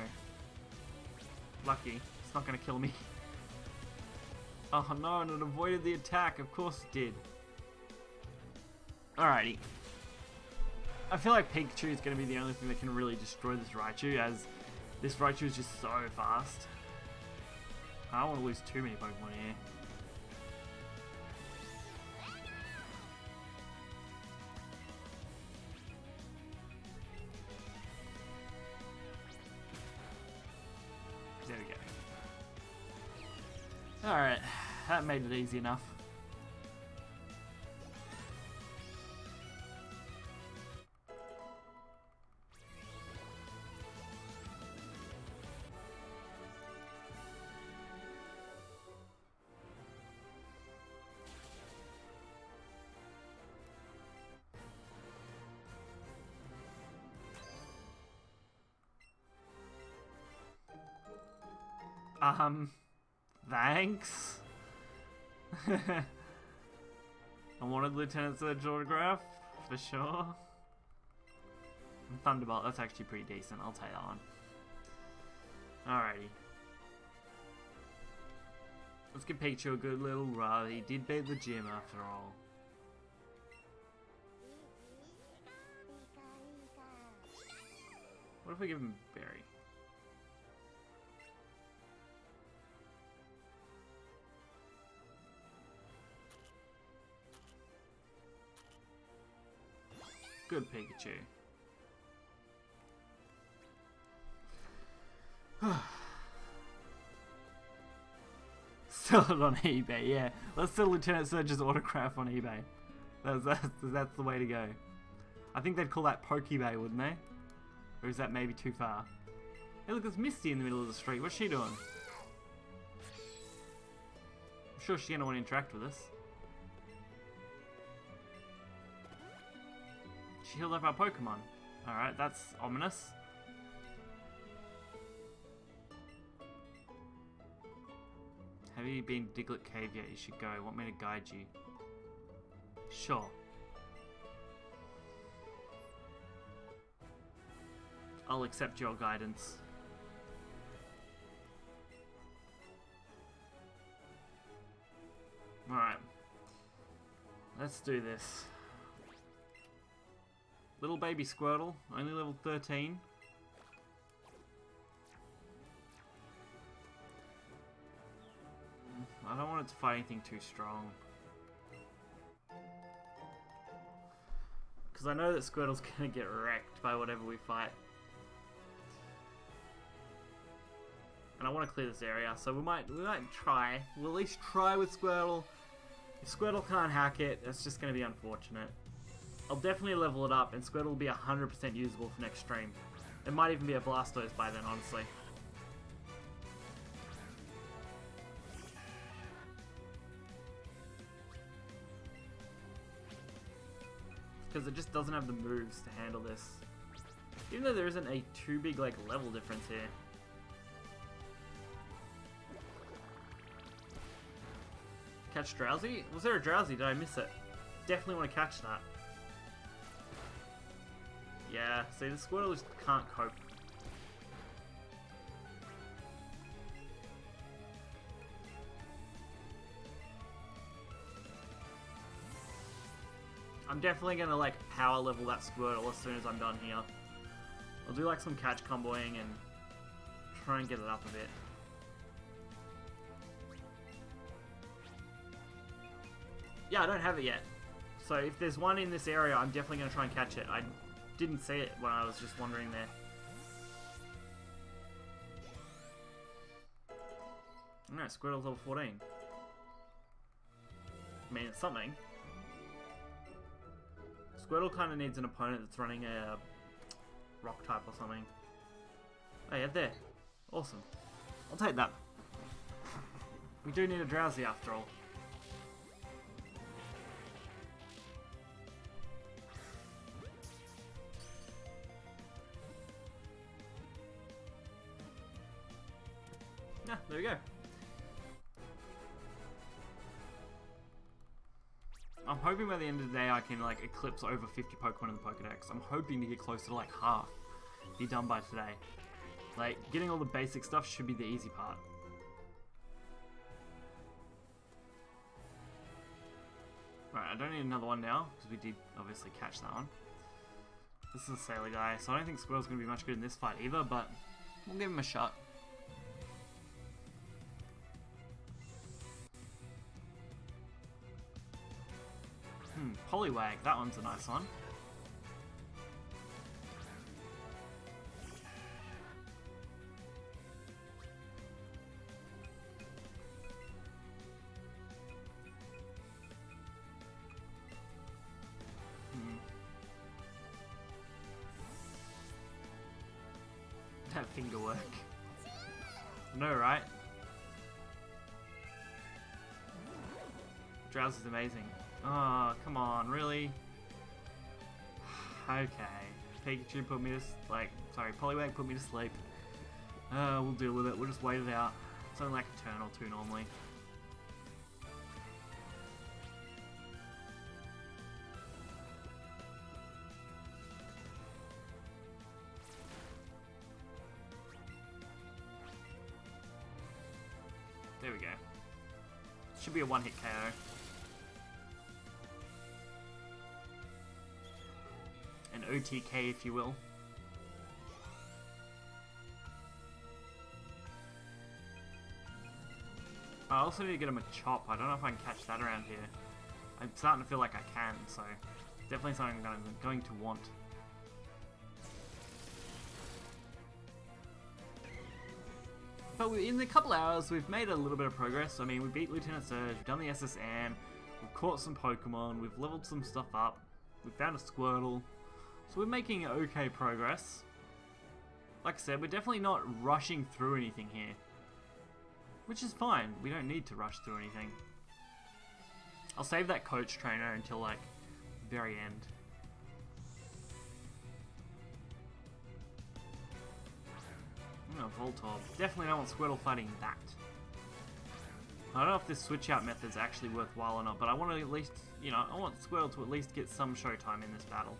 Lucky. It's not going to kill me. Oh no, and it avoided the attack. Of course it did. Alrighty. I feel like Pikachu is going to be the only thing that can really destroy this Raichu, as this Raichu is just so fast. I don't want to lose too many Pokemon here. There we go. Alright, that made it easy enough. Thanks. I wanted Lieutenant Surge's autograph, for sure. And Thunderbolt, that's actually pretty decent, I'll take that one. Alrighty. Let's give Pikachu a good little rub. He did beat the gym after all. What if we give him Berry? Good Pikachu. Sell it on eBay, yeah. Let's sell Lieutenant Surge's autograph on eBay. That's the way to go. I think they'd call that Pokebay, wouldn't they? Or is that maybe too far? Hey, look, there's Misty in the middle of the street. What's she doing? I'm sure she's gonna want to interact with us. She healed up our Pokemon. Alright, that's ominous. Have you been to Diglett Cave yet? You should go. Want me to guide you? Sure. I'll accept your guidance. Alright. Let's do this. Little baby Squirtle, only level 13. I don't want it to fight anything too strong. Because I know that Squirtle's going to get wrecked by whatever we fight. And I want to clear this area, so we might try. We'll at least try with Squirtle. If Squirtle can't hack it, it's just going to be unfortunate. I'll definitely level it up, and Squirtle will be 100% usable for next stream. It might even be a Blastoise by then, honestly. Because it just doesn't have the moves to handle this. Even though there isn't a too big like level difference here. Catch Drowsy? Was there a Drowsy? Did I miss it? Definitely want to catch that. Yeah, see, the Squirtle just can't cope. I'm definitely gonna like power level that Squirtle as soon as I'm done here. I'll do like some catch comboing and try and get it up a bit. Yeah, I don't have it yet. So if there's one in this area, I'm definitely gonna try and catch it. I didn't see it when I was just wandering there. No, Squirtle's level 14. I mean, it's something. Squirtle kind of needs an opponent that's running a rock type or something. Oh yeah, there. Awesome. I'll take that. We do need a Drowsy after all. Yeah, there we go. I'm hoping by the end of the day I can like eclipse over 50 Pokemon in the Pokedex. I'm hoping to get close to like half. Be done by today. Like, getting all the basic stuff should be the easy part. Right, I don't need another one now, because we did obviously catch that one. This is a Sailor guy, so I don't think Squirtle's going to be much good in this fight either, but we'll give him a shot. Poliwag, that one's a nice one. That finger work. No, right? Drowsy's amazing. Oh, come on, really? Okay. Pikachu put me to Poliwag put me to sleep. We'll deal with it. We'll just wait it out. It's only like a turn or two normally. There we go. Should be a one-hit KO. An OTK, if you will. I also need to get him a chop. I don't know if I can catch that around here. I'm starting to feel like I can, so definitely something that I'm going to want. but in a couple hours, we've made a little bit of progress. I mean, we beat Lieutenant Surge, we've done the SSN, we've caught some Pokemon, we've leveled some stuff up, we've found a Squirtle. So we're making okay progress. Like I said, we're definitely not rushing through anything here. Which is fine, we don't need to rush through anything. I'll save that coach trainer until, like, the very end. Oh, Voltorb. Definitely don't want Squirtle fighting that. I don't know if this switch out method is actually worthwhile or not, but I want to at least, you know, I want Squirtle to at least get some showtime in this battle.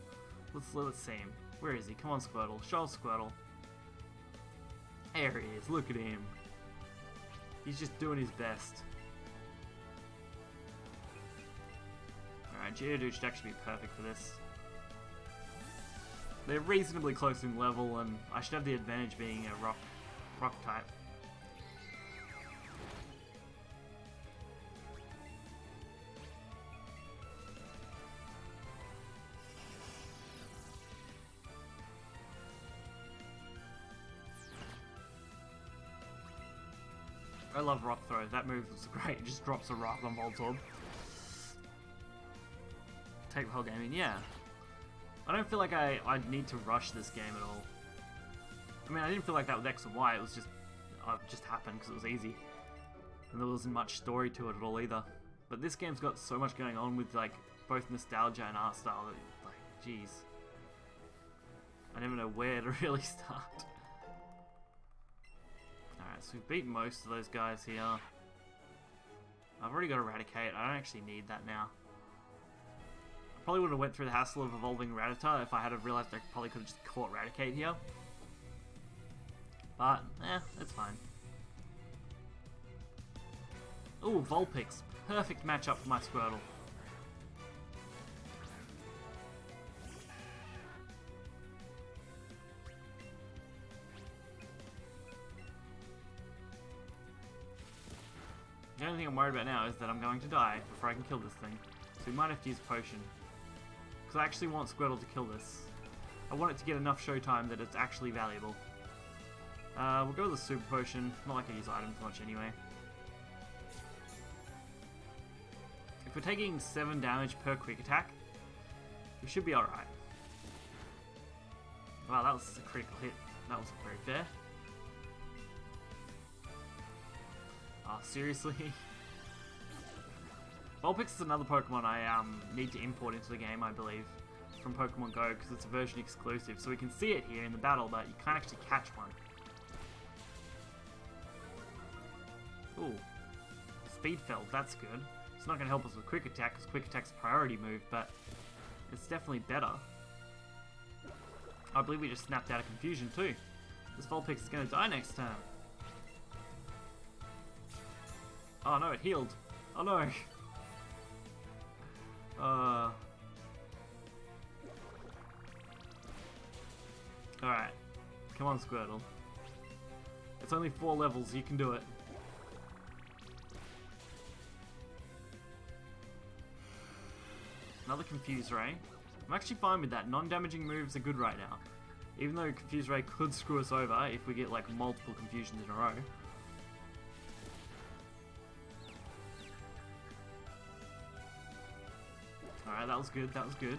Let's see him. Where is he? Come on, Squirtle. Show us Squirtle. There he is. Look at him. He's just doing his best. Alright, Geodude should actually be perfect for this. They're reasonably close in level, and I should have the advantage being a rock type. I love Rock Throw. That move was great. It just drops a rock on Voltorb. Take the whole game in, yeah. I don't feel like I'd need to rush this game at all. I mean, I didn't feel like that with X and Y. It was just, it just happened because it was easy. And there wasn't much story to it at all either. But this game's got so much going on with, like, both nostalgia and art style that, like, jeez. I never know where to really start. Alright, so we've beaten most of those guys here. I've already got Eradicate. I don't actually need that now. Probably would have went through the hassle of evolving Rattata if I had realized I probably could have just caught Eradicate here. But, it's fine. Ooh, Vulpix. Perfect matchup for my Squirtle. The only thing I'm worried about now is that I'm going to die before I can kill this thing. So we might have to use a potion. Because I actually want Squirtle to kill this. I want it to get enough showtime that it's actually valuable. We'll go with a super potion. Not like I use items much anyway. If we're taking 7 damage per quick attack, we should be alright. Wow, that was a critical hit. That wasn't very fair. Oh, seriously? Vulpix is another Pokemon I need to import into the game, I believe, from Pokemon Go, because it's a version exclusive. So we can see it here in the battle, but you can't actually catch one. Ooh. Speed Feld, that's good. It's not going to help us with Quick Attack, because Quick Attack's a priority move, but it's definitely better. I believe we just snapped out of confusion too. This Vulpix is going to die next turn. Oh no, it healed. Oh no. Alright. Come on, Squirtle. It's only 4 levels, you can do it. Another Confuse Ray. I'm actually fine with that. Non-damaging moves are good right now. Even though Confuse Ray could screw us over if we get like multiple confusions in a row. Alright, that was good, that was good.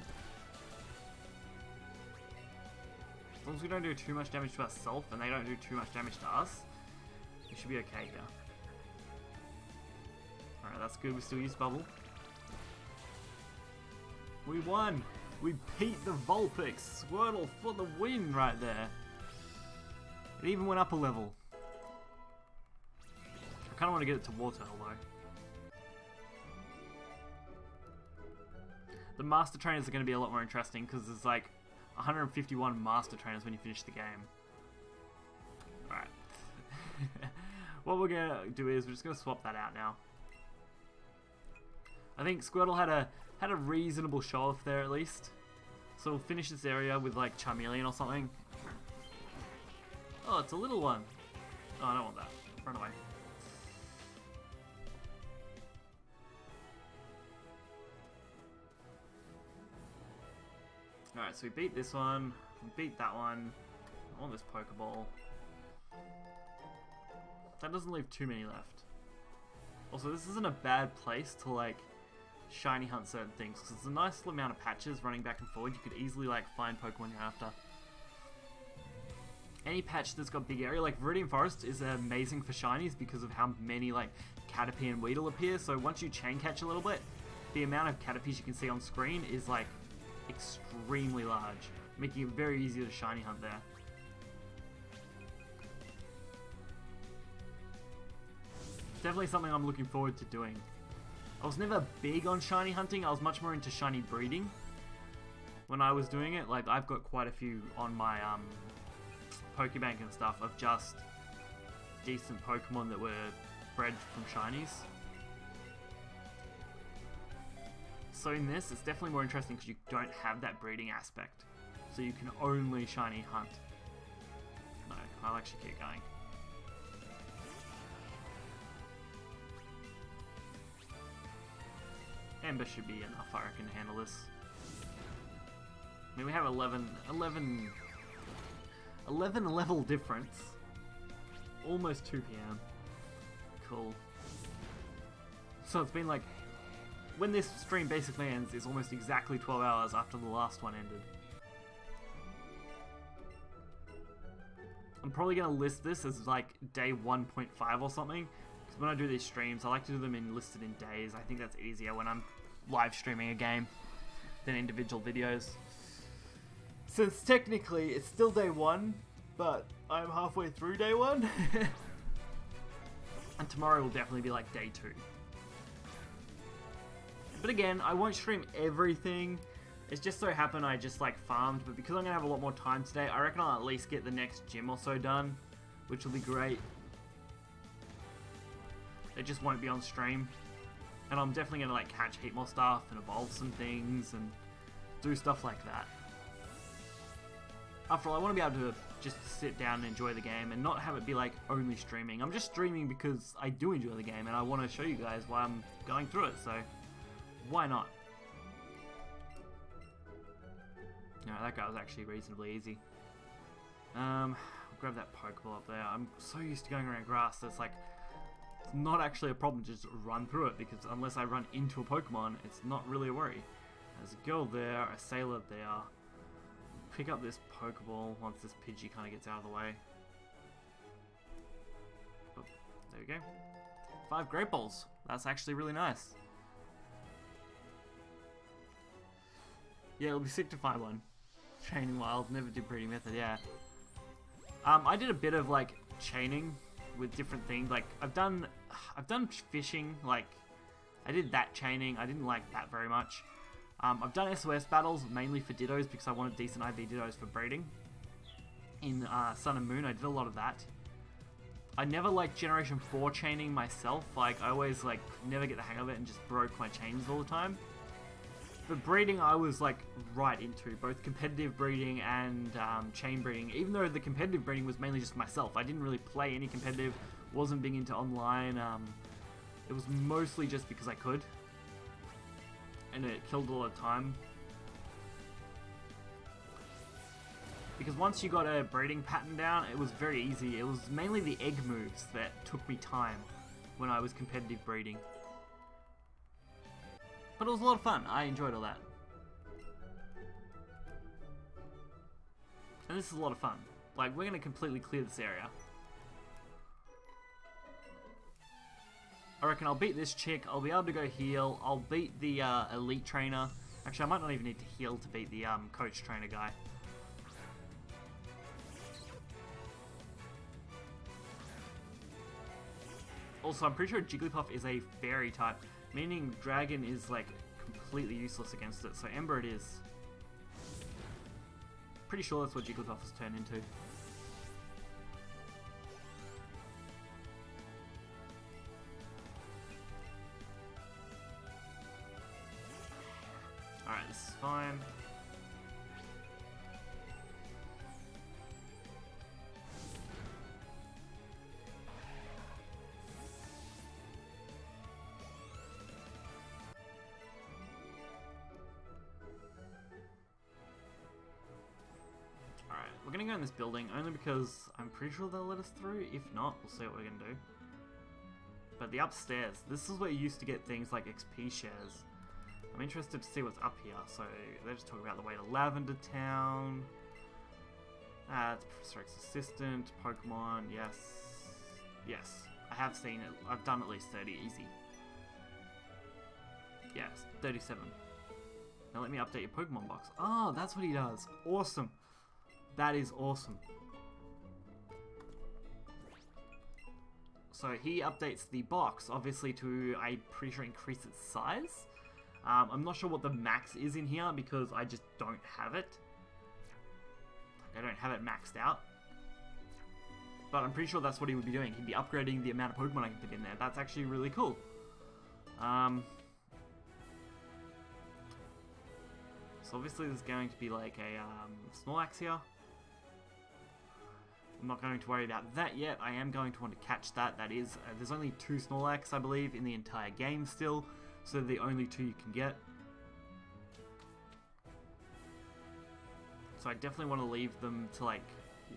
As long as we don't do too much damage to ourselves and they don't do too much damage to us, we should be okay here. Alright, that's good, we still use Bubble. We won! We beat the Vulpix! Squirtle for the win right there! It even went up a level. I kinda want to get it to Water though. The Master Trainers are going to be a lot more interesting because there's like 151 Master Trainers when you finish the game. Alright. What we're going to do is we're just going to swap that out now. I think Squirtle had a reasonable show off there at least. So we'll finish this area with like Charmeleon or something. Oh, it's a little one. Oh, I don't want that. Run away. Alright, so we beat this one, we beat that one. I want this Pokeball. That doesn't leave too many left. Also, this isn't a bad place to like shiny hunt certain things, because it's a nice little amount of patches running back and forward. You could easily like find Pokemon you're after. Any patch that's got big area, like Viridian Forest is amazing for shinies because of how many like Caterpie and Weedle appear. So once you chain catch a little bit, the amount of Caterpies you can see on screen is like extremely large, making it very easy to shiny hunt there. Definitely something I'm looking forward to doing. I was never big on shiny hunting, I was much more into shiny breeding when I was doing it. Like, I've got quite a few on my Pokebank and stuff of just decent Pokemon that were bred from shinies. So in this, it's definitely more interesting because you don't have that breeding aspect. So you can only shiny hunt. No, I'll actually keep going. Ember should be enough, I reckon, to handle this. I mean, we have 11 level difference. Almost 2 PM. Cool. So it's been like, when this stream basically ends, is almost exactly 12 hours after the last one ended. I'm probably going to list this as like day 1.5 or something. Because when I do these streams, I like to do them listed in days. I think that's easier when I'm live streaming a game than individual videos. Since technically it's still day 1, but I'm halfway through day 1. And tomorrow will definitely be like day 2. But again, I won't stream everything. It's just so happened I just like farmed, but because I'm going to have a lot more time today, I reckon I'll at least get the next gym or so done, which will be great. It just won't be on stream. And I'm definitely going to like catch heap more stuff and evolve some things and do stuff like that. After all, I want to be able to just sit down and enjoy the game and not have it be like only streaming. I'm just streaming because I do enjoy the game and I want to show you guys why I'm going through it, so why not? No, that guy was actually reasonably easy. I'll grab that Pokeball up there. I'm so used to going around grass that it's like, it's not actually a problem to just run through it, because unless I run into a Pokemon, it's not really a worry. There's a girl there, a sailor there. Pick up this Pokeball once this Pidgey kind of gets out of the way. Oh, there we go. 5 Great Balls. That's actually really nice. Yeah, it'll be sick to find one. Training Wild, never did breeding method, yeah. I did a bit of like chaining with different things. Like I've done fishing. Like I did that chaining. I didn't like that very much. I've done SOS battles mainly for Dittos because I wanted decent IV Dittos for breeding. In Sun and Moon, I did a lot of that. I never liked Generation 4 chaining myself. Like I always like never get the hang of it and just broke my chains all the time. But breeding, I was like right into both competitive breeding and chain breeding. Even though the competitive breeding was mainly just myself, I didn't really play any competitive. Wasn't big into online. It was mostly just because I could, and it killed a lot of time. Because once you got a breeding pattern down, it was very easy. It was mainly the egg moves that took me time when I was competitive breeding. But it was a lot of fun. I enjoyed all that. And this is a lot of fun. Like, we're going to completely clear this area. I reckon I'll beat this chick. I'll be able to go heal. I'll beat the elite trainer. Actually, I might not even need to heal to beat the coach trainer guy. Also, I'm pretty sure Jigglypuff is a fairy type, meaning Dragon is like completely useless against it, so Ember it is. Pretty sure that's what Jigglypuff was turned into. Alright, this is fine. We're gonna go in this building only because I'm pretty sure they'll let us through. If not, we'll see what we're gonna do. But the upstairs, this is where you used to get things like XP shares. I'm interested to see what's up here. So they're just talking about the way to Lavender Town. It's Professor X's assistant, Pokemon, yes. Yes, I have seen it. I've done at least 30 easy. Yes, 37. Now let me update your Pokemon box. Oh, that's what he does. Awesome. That is awesome. So he updates the box, obviously to, I'm pretty sure, increase its size. I'm not sure what the max is in here because I just don't have it. I don't have it maxed out. But I'm pretty sure that's what he would be doing. He'd be upgrading the amount of Pokemon I can fit in there. That's actually really cool. So obviously there's going to be like a Snorlax here. I'm not going to worry about that yet. I am going to want to catch that. That is, there's only 2 Snorlax, I believe, in the entire game still. So they're the only 2 you can get. So I definitely want to leave them to like,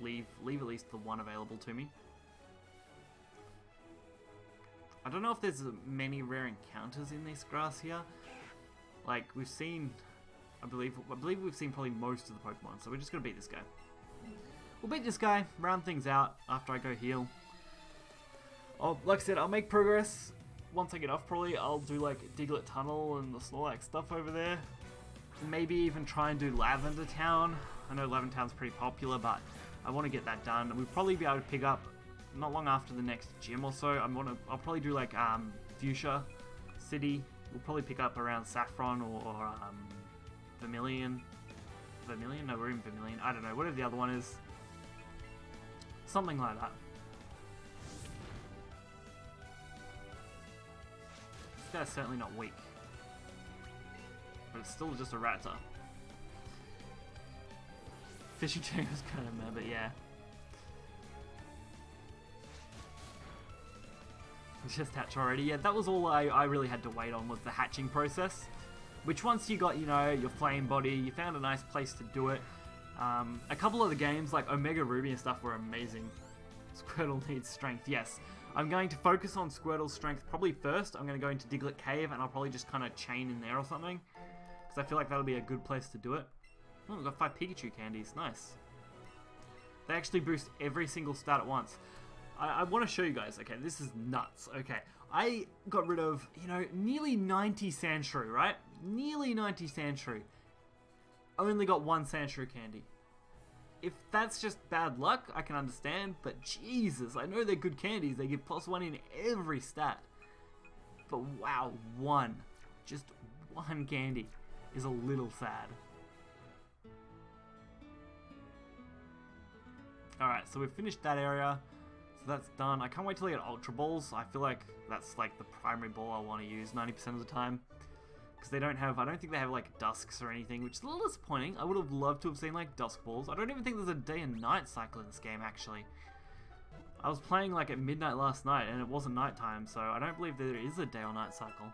leave at least the 1 available to me. I don't know if there's many rare encounters in this grass here. Like, we've seen, I believe we've seen probably most of the Pokemon, so we're just going to beat this guy. We'll beat this guy, round things out after I go heal. Like I said, I'll make progress. Once I get off, probably, I'll do like Diglett Tunnel and the Snorlax stuff over there. Maybe even try and do Lavender Town. I know Lavender Town's pretty popular, but I want to get that done. We'll probably be able to pick up not long after the next gym or so. I'll probably do like Fuchsia City. We'll probably pick up around Saffron or Vermilion. Vermilion? No, we're in Vermilion. I don't know. Whatever the other one is. Something like that. This guy's certainly not weak. But it's still just a Rattata. Fishing Tank was kind of mad, but yeah. It's just hatch already. Yeah, that was all I really had to wait on, was the hatching process. Which once you got, you know, your flame body, you found a nice place to do it. A couple of the games, like Omega Ruby and stuff, were amazing. Squirtle needs strength, yes. I'm going to focus on Squirtle's strength probably first. I'm going to go into Diglett Cave, and I'll probably just kind of chain in there or something. Because I feel like that'll be a good place to do it. Oh, we've got 5 Pikachu candies, nice. They actually boost every single stat at once. I want to show you guys, okay, this is nuts, okay. I got rid of, you know, nearly 90 Sandshrew, right? Nearly 90 Sandshrew. Only got 1 Sandshrew candy. If that's just bad luck, I can understand, but Jesus, I know they're good candies. They give +1 in every stat. But wow, 1. Just 1 candy is a little sad. Alright, so we've finished that area. So that's done. I can't wait till I get Ultra Balls. I feel like that's like the primary ball I want to use 90% of the time. Because they don't have, I don't think they have like Dusks or anything, which is a little disappointing. I would have loved to have seen like Dusk Balls. I don't even think there's a day and night cycle in this game, actually. I was playing like at midnight last night and it wasn't nighttime, so I don't believe there is a day or night cycle.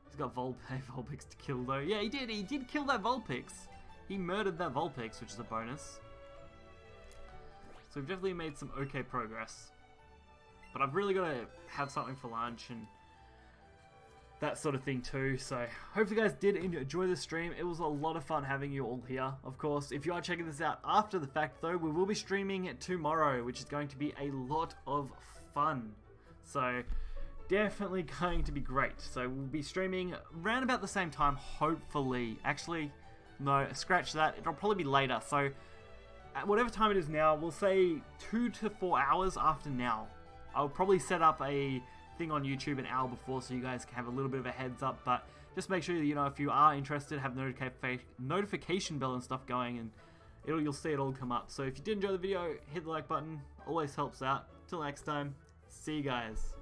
He's got Vulpix to kill though. Yeah, he did kill that Vulpix. He murdered that Vulpix, which is a bonus. So we've definitely made some okay progress. But I've really got to have something for lunch and that sort of thing too. So hopefully you guys did enjoy the stream. It was a lot of fun having you all here. Of course, if you are checking this out after the fact though, we will be streaming tomorrow, which is going to be a lot of fun. So definitely going to be great. So we'll be streaming around about the same time, hopefully. Actually, no, scratch that. It'll probably be later. So at whatever time it is now, we'll say 2 to 4 hours after now. I'll probably set up a thing on YouTube an hour before so you guys can have a little bit of a heads up, but just make sure that, you know, if you are interested, have notification bell and stuff going, and you'll see it all come up. So if you did enjoy the video, hit the like button, always helps out. Till next time, see you guys.